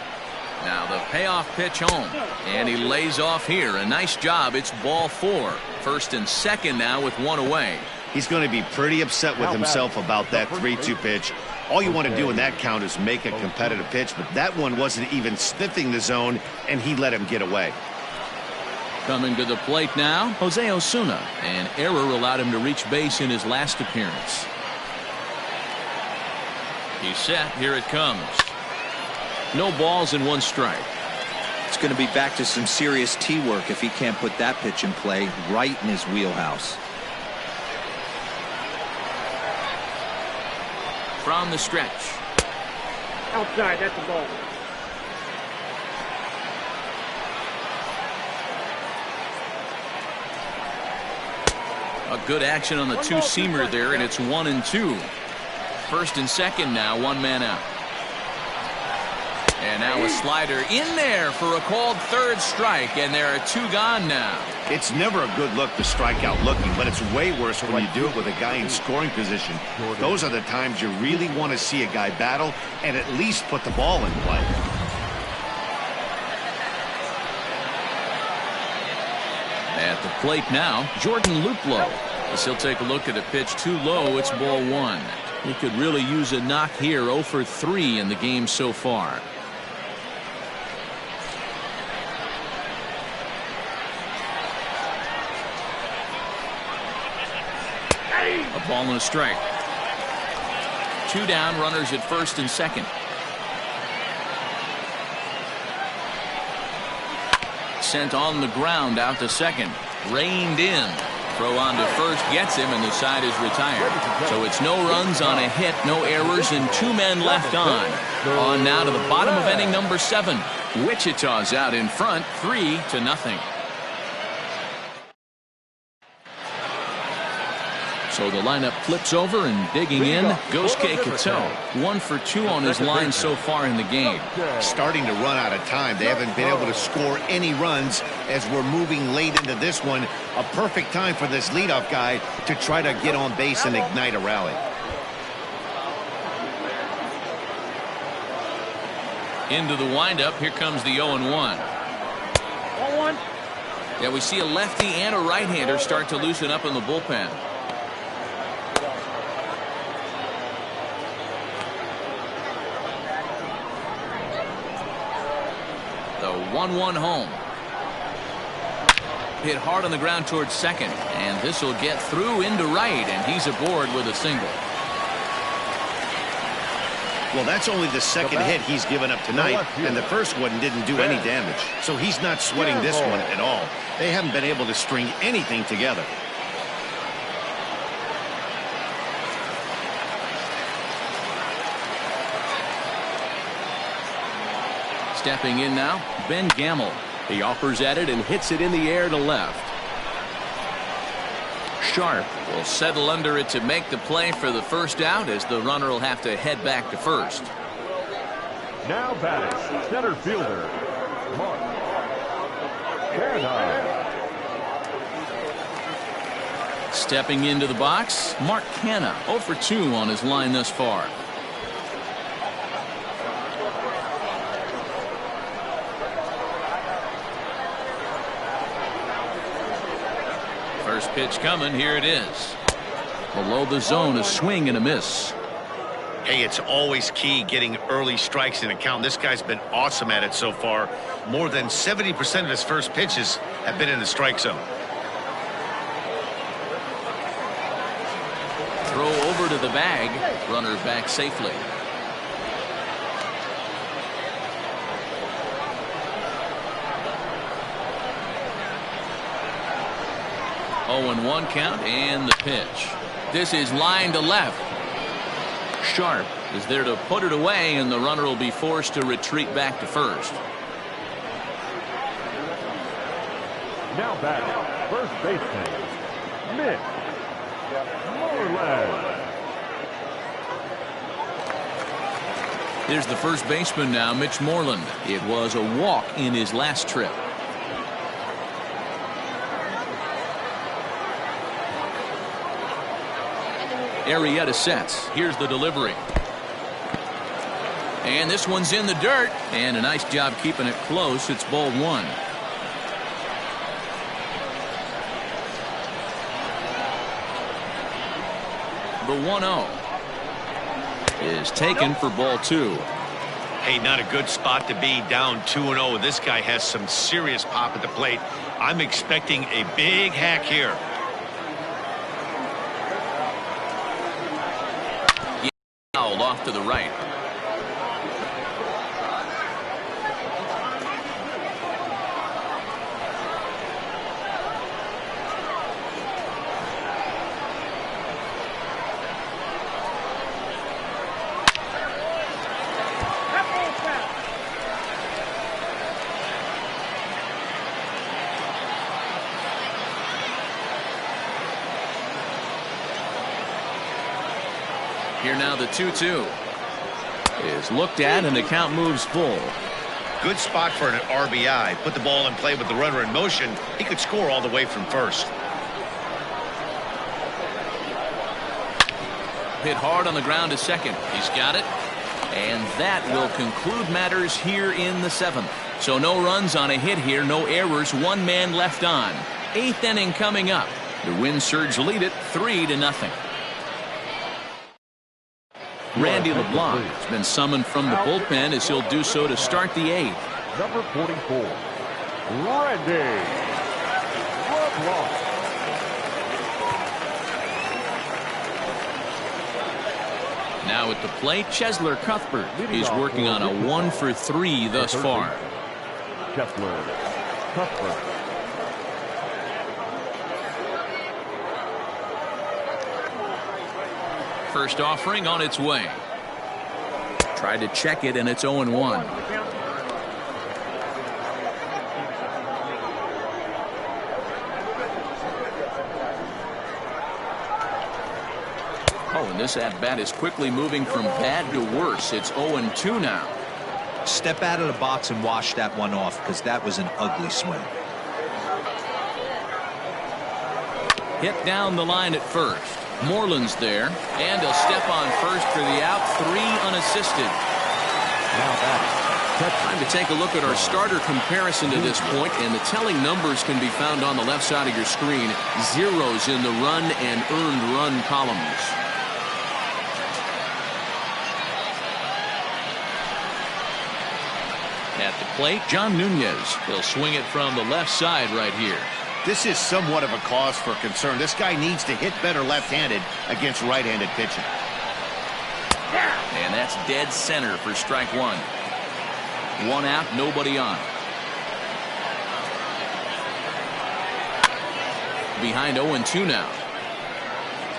Now the payoff pitch home, and he lays off here. A nice job. It's ball 4. First and second now with 1 away. He's going to be pretty upset with himself about that 3-2 pitch. All you want to do in that count is make a competitive pitch, but that one wasn't even sniffing the zone, and he let him get away. Coming to the plate now, Jose Osuna. An error allowed him to reach base in his last appearance. He's set. Here it comes. No balls and 1 strike. It's going to be back to some serious tee work if he can't put that pitch in play right in his wheelhouse. From the stretch. Outside, that's the ball. A good action on the 2-seamer there, and it's 1-2. First and second now, 1 man out. And now a slider in there for a called 3rd strike, and there are 2 gone now. It's never a good look to strike out looking, but it's way worse when you do it with a guy in scoring position. Those are the times you really want to see a guy battle and at least put the ball in play. At the plate now, Jordan Luplow. As he'll take a look at a pitch too low, it's ball 1. He could really use a knock here. 0 for 3 in the game so far. A ball and a strike. 2 down, runners at first and second. Sent on the ground out to second. Reined in. Throw on to first gets him, and the side is retired. So it's no runs on a hit, no errors, and 2 men left on. On now to the bottom of inning number 7. Wichita's out in front, 3-0. So the lineup flips over, and digging in goes Kato. 1 for 2 on his line so far in the game. Starting to run out of time. They haven't been able to score any runs as we're moving late into this one. A perfect time for this leadoff guy to try to get on base and ignite a rally. Into the windup. Here comes the 0-1. 0-1. Yeah, we see a lefty and a right-hander start to loosen up in the bullpen. The 1-1 home. Hit hard on the ground towards second, and this will get through into right, and he's aboard with a single. Well, that's only the second hit he's given up tonight, and the first one didn't do any damage. So he's not sweating this one at all. They haven't been able to string anything together. Stepping in now, Ben Gamble. He offers at it and hits it in the air to left. Sharp will settle under it to make the play for the first out, as the runner will have to head back to first. Now batting, center fielder, Mark Canha. Stepping into the box, Mark Canha, 0 for 2 on his line thus far. First pitch coming, here it is. Below the zone, a swing and a miss. Hey, it's always key getting early strikes in a count. This guy's been awesome at it so far. More than 70% of his first pitches have been in the strike zone. Throw over into the bag. Runner back safely. Oh, and 1 count and the pitch. This is line to left. Sharp is there to put it away, and the runner will be forced to retreat back to first. Now batting, first baseman, Mitch Moreland. Here's the first baseman now, Mitch Moreland. It was a walk in his last trip. Arrieta sets. Here's the delivery. And this one's in the dirt. And a nice job keeping it close. It's ball 1. The 1-0 is taken for ball 2. Hey, not a good spot to be, down 2-0. This guy has some serious pop at the plate. I'm expecting a big hack here. Fouled off to the right. Here now the 2-2 is looked at, and the count moves full. Good spot for an RBI. Put the ball in play with the runner in motion. He could score all the way from first. Hit hard on the ground to second. He's got it. And that will conclude matters here in the 7th. So no runs on a hit here, no errors, 1 man left on. 8th inning coming up. The Wind Surge lead it 3-0. Randy LeBlanc has been summoned from the bullpen as he'll do so to start the 8th. Number 44, Randy LeBlanc. Now at the plate, Chesler Cuthbert. He's working on a 1-for-3 thus far. Chesler Cuthbert. First offering on its way. Tried to check it, and it's 0-1. Oh, and this at-bat is quickly moving from bad to worse. It's 0-2 now. Step out of the box and wash that one off, because that was an ugly swing. Hit down the line at first. Moreland's there, and he'll step on first for the out. 3 unassisted. Now batting, Time to take a look at our starter comparison to this point, and the telling numbers can be found on the left side of your screen. Zeros in the run and earned run columns. At the plate, John Nunez. He'll swing it from the left side right here. This is somewhat of a cause for concern. This guy needs to hit better left-handed against right-handed pitching. And that's dead center for strike 1. 1 out, nobody on. Behind 0-2 now.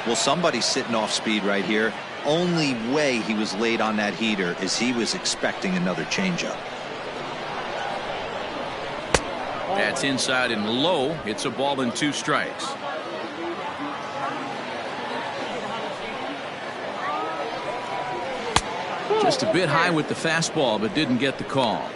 Well, somebody's sitting off speed right here. Only way he was late on that heater is he was expecting another changeup. That's inside and low. It's a ball and 2 strikes. Just a bit high with the fastball, but didn't get the call.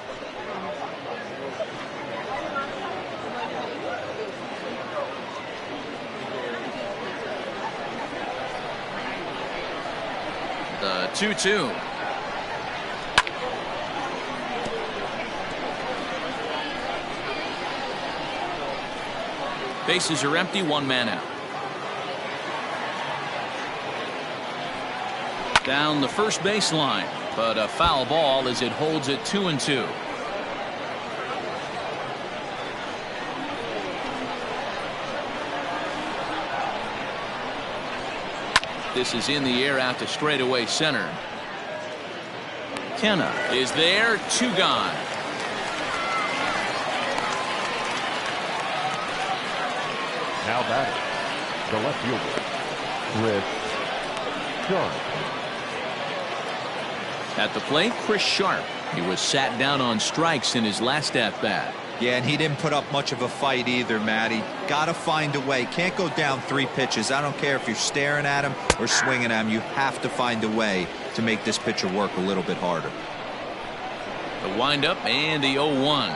The 2-2. Bases are empty, 1 man out. Down the first baseline, but a foul ball as it holds it 2-2. This is in the air out to straightaway center. Kenna is there, 2 gone. Now batting, the left fielder, Chris Sharp. At the plate, Chris Sharp. He was sat down on strikes in his last at-bat. Yeah, and he didn't put up much of a fight either, Matty. Got to find a way. Can't go down 3 pitches. I don't care if you're staring at him or swinging at him. You have to find a way to make this pitcher work a little bit harder. The windup and the 0-1.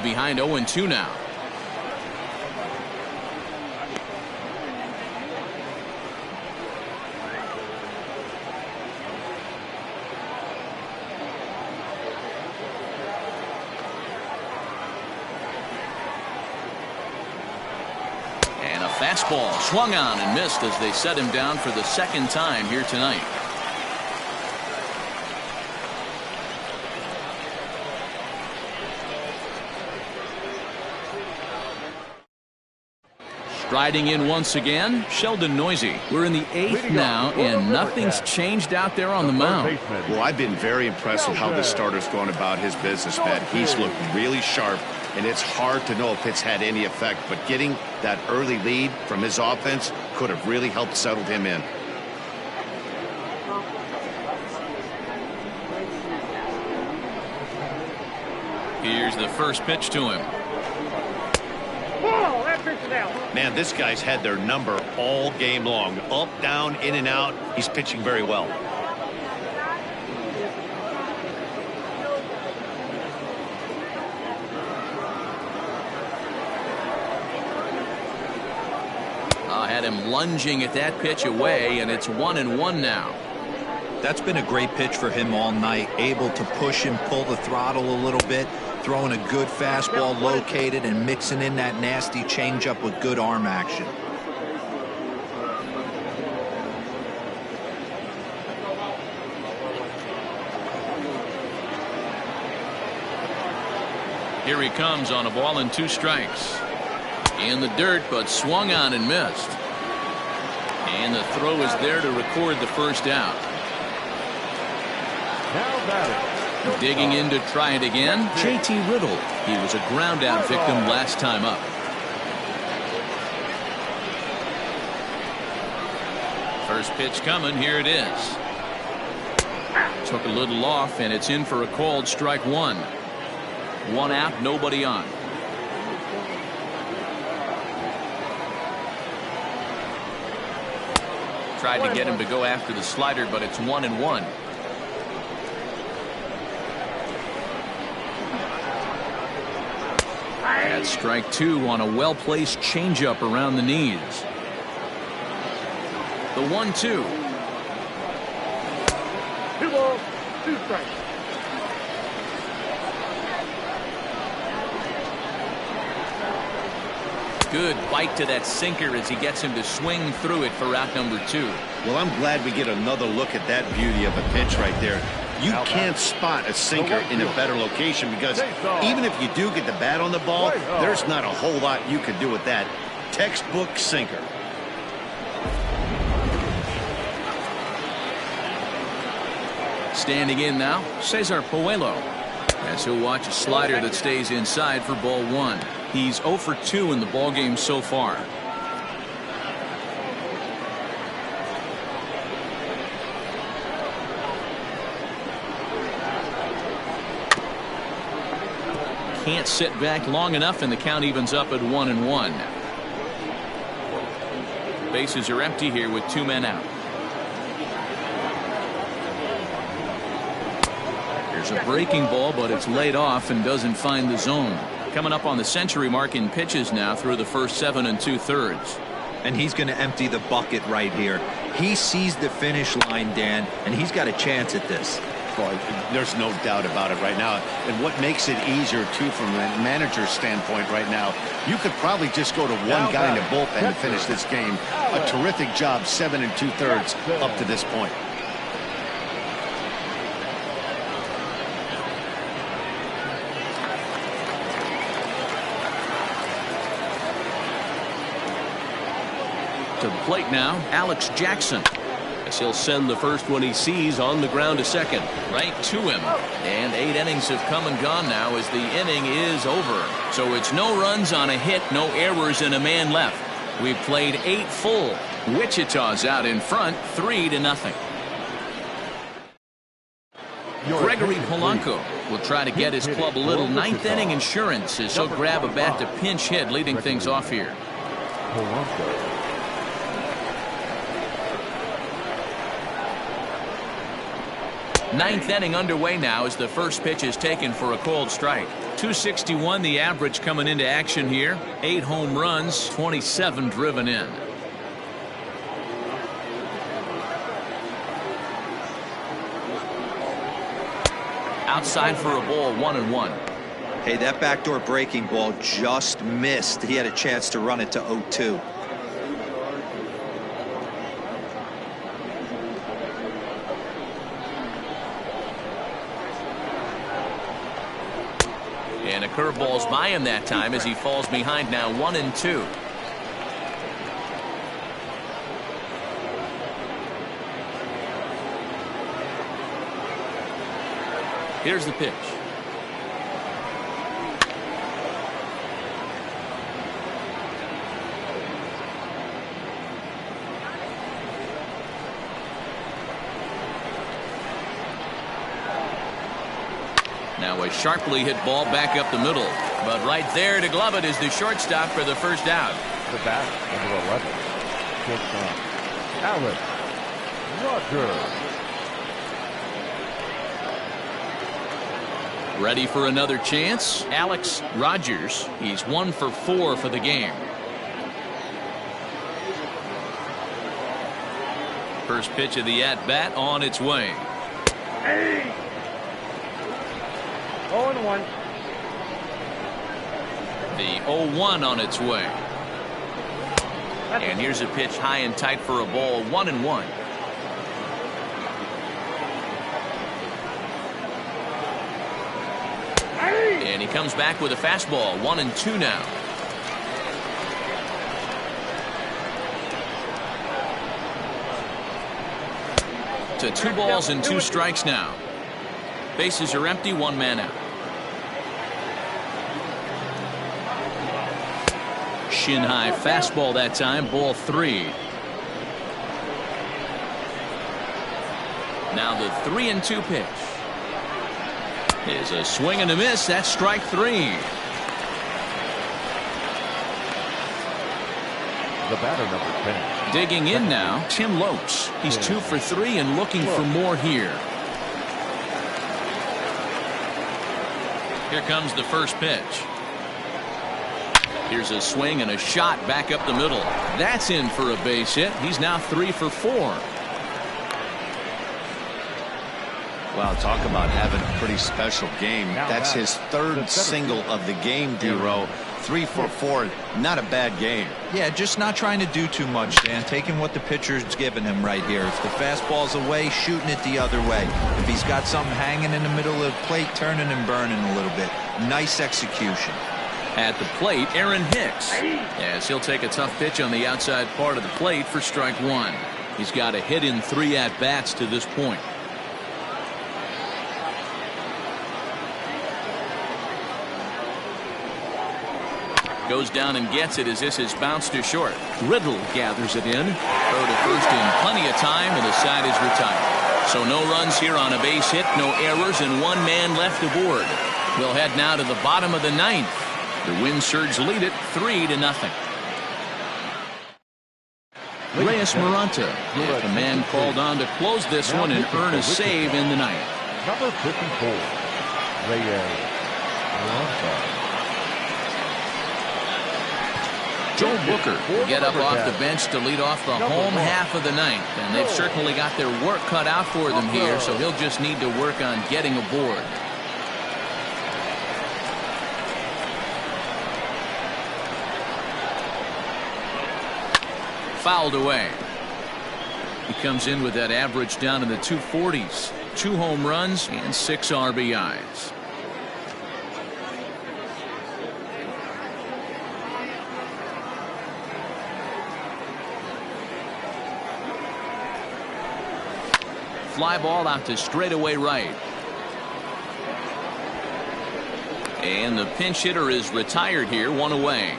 Behind 0-2 now. Fastball swung on and missed as they set him down for the 2nd time here tonight. Striding in once again, Sheldon Noisy. We're in the 8th now, and nothing's changed out there on the mound. Well, I've been very impressed with how this starter's going about his business, Matt. He's looked really sharp, and it's hard to know if it's had any effect, but getting that early lead from his offense could have really helped settle him in. Here's the first pitch to him. Ball, that pitch is out. Man, this guy's had their number all game long. Up, down, in and out. He's pitching very well. Had him lunging at that pitch away, and it's 1-1 now. That's been a great pitch for him all night. Able to push and pull the throttle a little bit, throwing a good fastball located and mixing in that nasty changeup with good arm action. Here he comes on a ball and 2 strikes. In the dirt, but swung on and missed. And the throw is there to record the first out. Now batting, Digging in to try it again, JT Riddle. He was a ground out victim last time up. First pitch coming, here it is. Took a little off, and it's in for a called strike 1. 1 out, nobody on. Tried to get him to go after the slider, but it's 1-1. That's strike 2 on a well-placed changeup around the knees. The 1-2. 2 balls, 2 strikes. Good bite to that sinker as he gets him to swing through it for out number 2. Well, I'm glad we get another look at that beauty of a pitch right there. You can't spot a sinker in a better location because even if you do get the bat on the ball, there's not a whole lot you can do with that. Textbook sinker. Standing in now, Cesar Puello. As he'll watch a slider that stays inside for ball 1. He's 0 for 2 in the ballgame so far. Can't sit back long enough, and the count evens up at 1-1. Bases are empty here with 2 men out. There's a breaking ball, but it's laid off and doesn't find the zone. Coming up on the century mark in pitches now through the first 7 2/3. And he's going to empty the bucket right here. He sees the finish line, Dan, and he's got a chance at this. Boy, there's no doubt about it right now. And what makes it easier, too, from a manager's standpoint right now, you could probably just go to one guy in the bullpen to finish this game. A terrific job, 7 2/3 up to this point. To the plate now, Alex Jackson. As he'll send the first one he sees on the ground to second. Right to him. And 8 innings have come and gone now as the inning is over. So it's no runs on a hit, no errors, and a man left. We've played 8 full. Wichita's out in front, 3-0. Gregory Polanco will try to get his club a little ninth inning insurance as he'll grab a bat to pinch hit, leading things off here. Polanco. Ninth inning underway now as the first pitch is taken for a cold strike. 261 the average coming into action here. 8 home runs, 27 driven in. Outside for a ball, 1-1. Hey, that backdoor breaking ball just missed. He had a chance to run it to 0-2. And a curveball's by him that time as he falls behind now, 1-2. Here's the pitch. Now a sharply hit ball back up the middle. But right there to glove it is the shortstop for the first out. The bat, number 11. Shortstop, Alex Rogers. Ready for another chance? Alex Rogers. He's 1 for 4 for the game. First pitch of the at-bat on its way. Hey! 0-1. The 0-1 on its way. And here's a pitch high and tight for a ball, 1-1. And he comes back with a fastball, 1-2 now. To 2 balls and 2 strikes now. Bases are empty, 1 man out. Shin high fastball that time, ball 3. Now the 3-2 pitch. Is a swing and a miss. That's strike 3. The batter, number 10. Digging in now, Tim Lopes. He's 2 for 3 and looking for more here. Here comes the first pitch. Here's a swing and a shot back up the middle. That's in for a base hit. He's now 3 for 4. Wow, talk about having a pretty special game. That's his 3rd single of the game, D-Row. 3 for 4. Not a bad game. Yeah, just not trying to do too much, Dan. Taking what the pitcher's giving him right here. If the fastball's away, shooting it the other way. If he's got something hanging in the middle of the plate, turning and burning a little bit. Nice execution. At the plate, Aaron Hicks. As he'll take a tough pitch on the outside part of the plate for strike 1. He's got a hit in 3 at-bats to this point. Goes down and gets it as this is bounced to short. Riddle gathers it in. Throw to first in plenty of time, and the side is retired. So no runs here on a base hit, no errors, and 1 man left aboard. We'll head now to the bottom of the 9th. The Wind Surge lead it 3-0. Reyes Maranta, the man called on to close this one and earn a save in the 9th. Number 54, Reyes Maranta. Joel Booker will get up off the bench to lead off the home half of the 9th. And they've certainly got their work cut out for them here, so he'll just need to work on getting aboard. Fouled away. He comes in with that average down in the 240s. 2 home runs and 6 RBIs. fly ball out to straightaway right. And the pinch hitter is retired here, one away.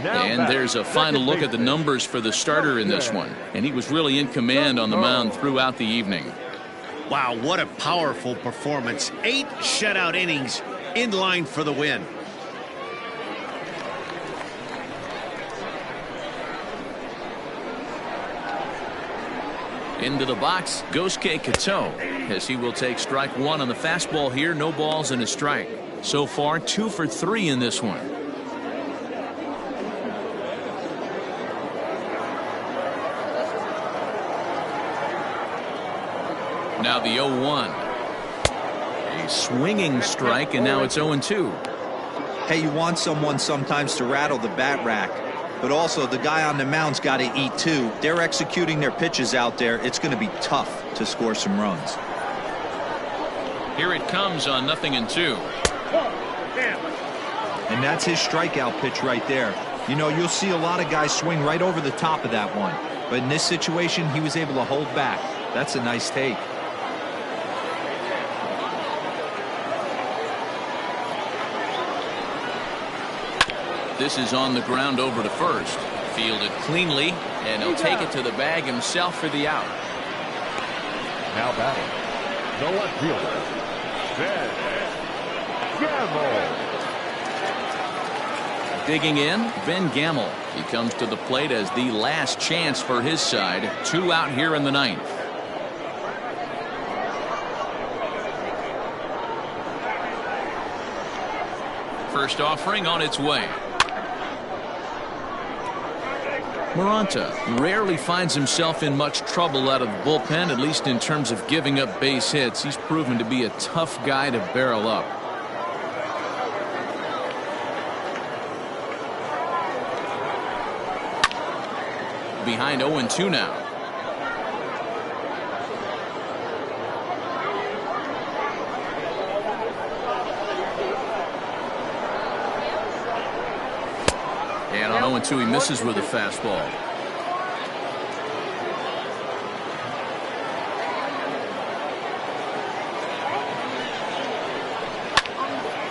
And there's a final look at the numbers for the starter in this one. And he was really in command on the mound throughout the evening. Wow, what a powerful performance. 8 shutout innings, in line for the win. Into the box goes Kato, as he will take strike one on the fastball here. No balls and a strike. So far 2 for 3 in this one. Now the 0-1. A swinging strike, and now it's 0-2. Hey, you want someone sometimes to rattle the bat rack, but also the guy on the mound's got to eat too. They're executing their pitches out there. It's going to be tough to score some runs. Here it comes on 0-2. And that's his strikeout pitch right there. You know, you'll see a lot of guys swing right over the top of that one, but in this situation he was able to hold back. That's a nice take. This is on the ground over to first. Fielded cleanly, and he'll take it to the bag himself for the out. Now batting, the left fielder, Ben Gamble. Digging in, Ben Gamble. He comes to the plate as the last chance for his side. 2 out here in the 9th. First offering on its way. Moranta rarely finds himself in much trouble out of the bullpen, at least in terms of giving up base hits. He's proven to be a tough guy to barrel up. Behind 0-2 now. And on 0-2 he misses with a fastball.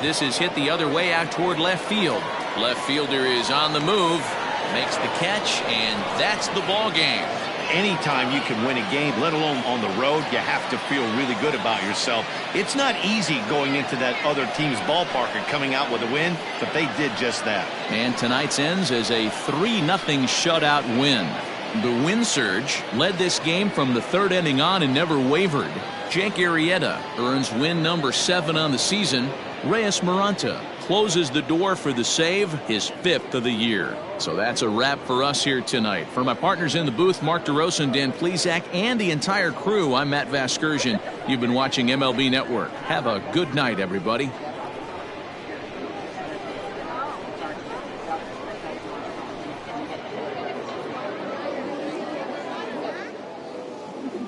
This is hit the other way out toward left field. Left fielder is on the move, makes the catch, and that's the ball game. Anytime you can win a game, let alone on the road, you have to feel really good about yourself. It's not easy going into that other team's ballpark and coming out with a win, but they did just that. And tonight's ends as a 3-0 shutout win. The win surge led this game from the 3rd inning on and never wavered. Jake Arrieta earns win number 7 on the season. Reyes Moranta closes the door for the save, his 5th of the year. So that's a wrap for us here tonight. For my partners in the booth, Mark DeRosa and Dan Plesac, and the entire crew, I'm Matt Vasgersian. You've been watching MLB Network. Have a good night, everybody.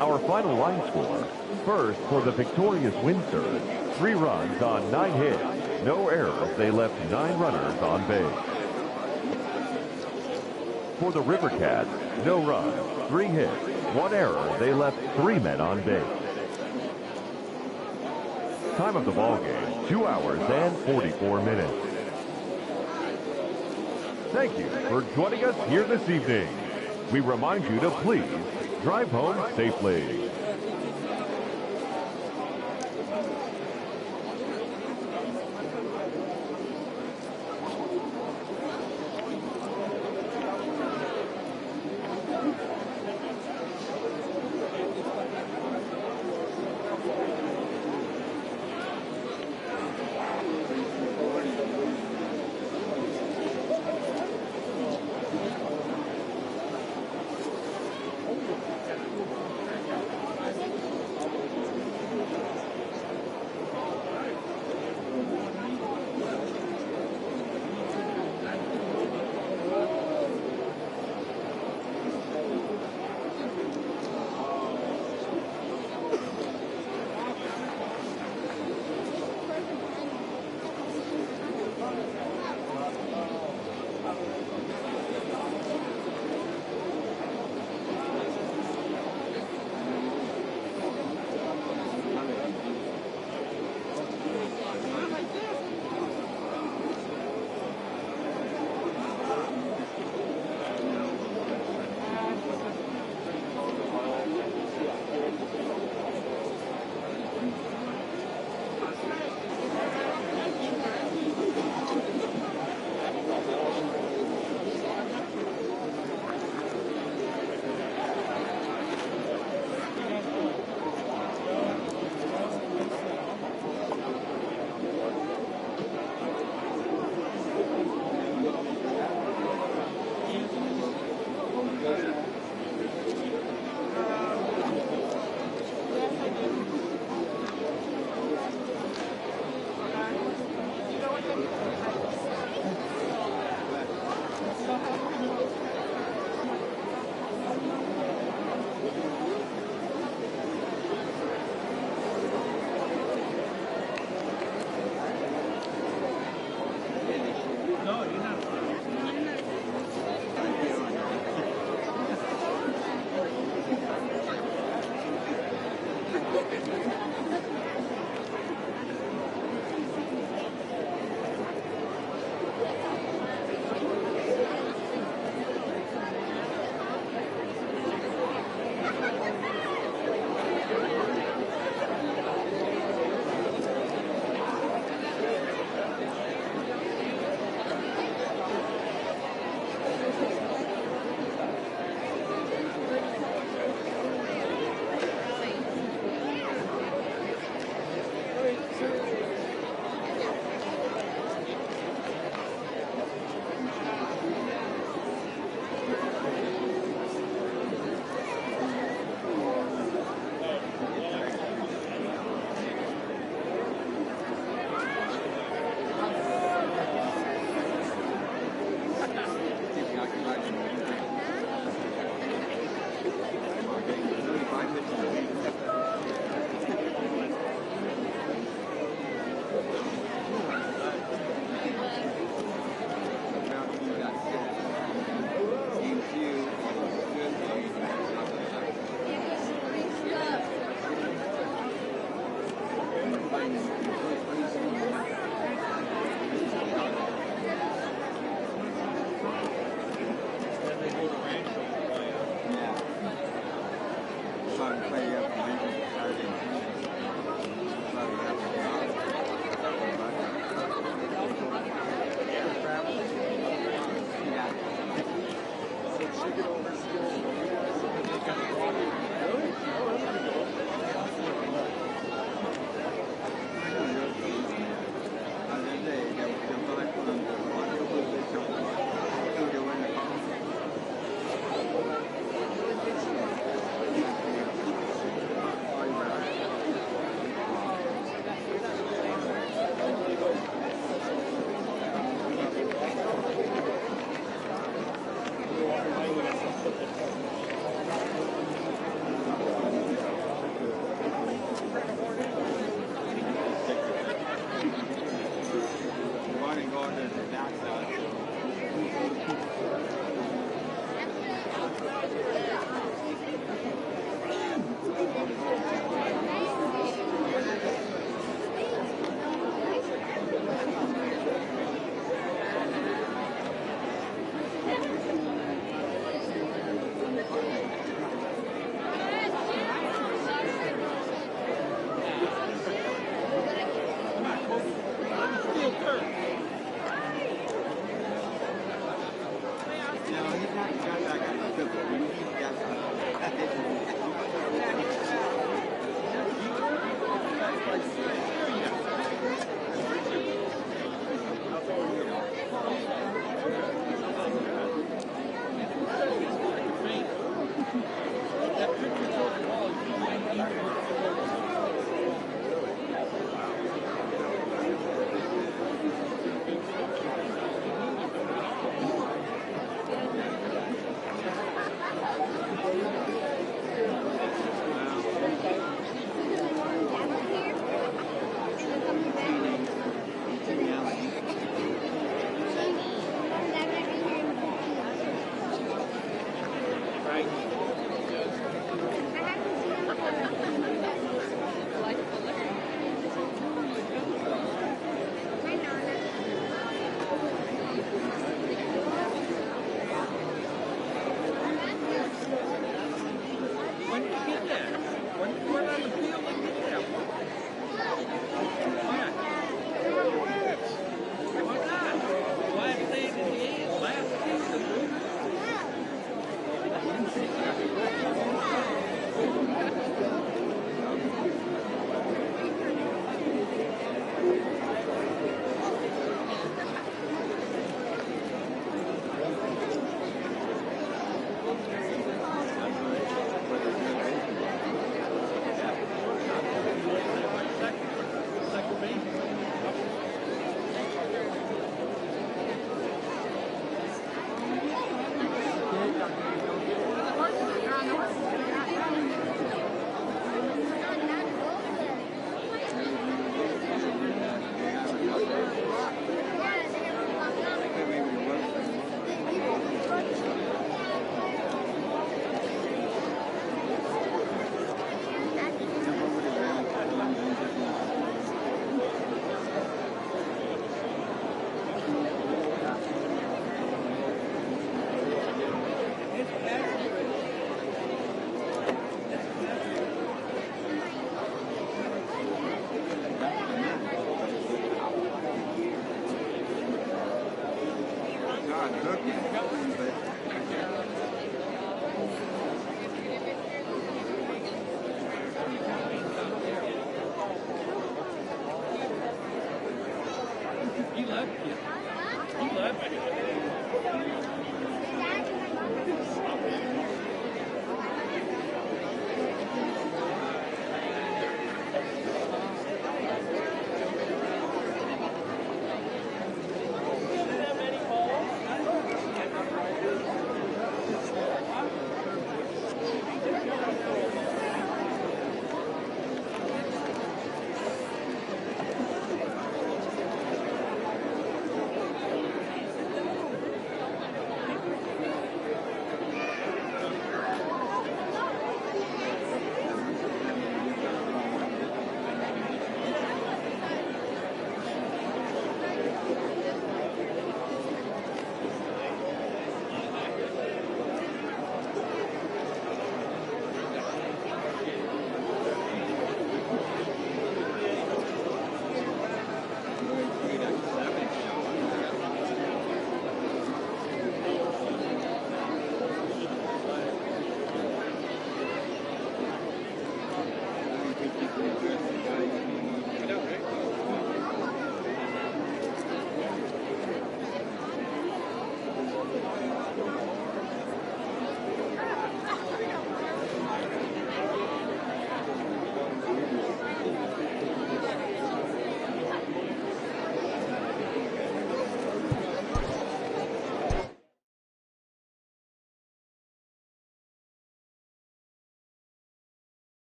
Our final line score. First, for the victorious win surge, 3 runs on 9 hits. No errors. They left 9 runners on base. For the River Cats, no runs, 3 hits, 1 error. They left 3 men on base. Time of the ball game, 2 hours and 44 minutes. Thank you for joining us here this evening. We remind you to please drive home safely.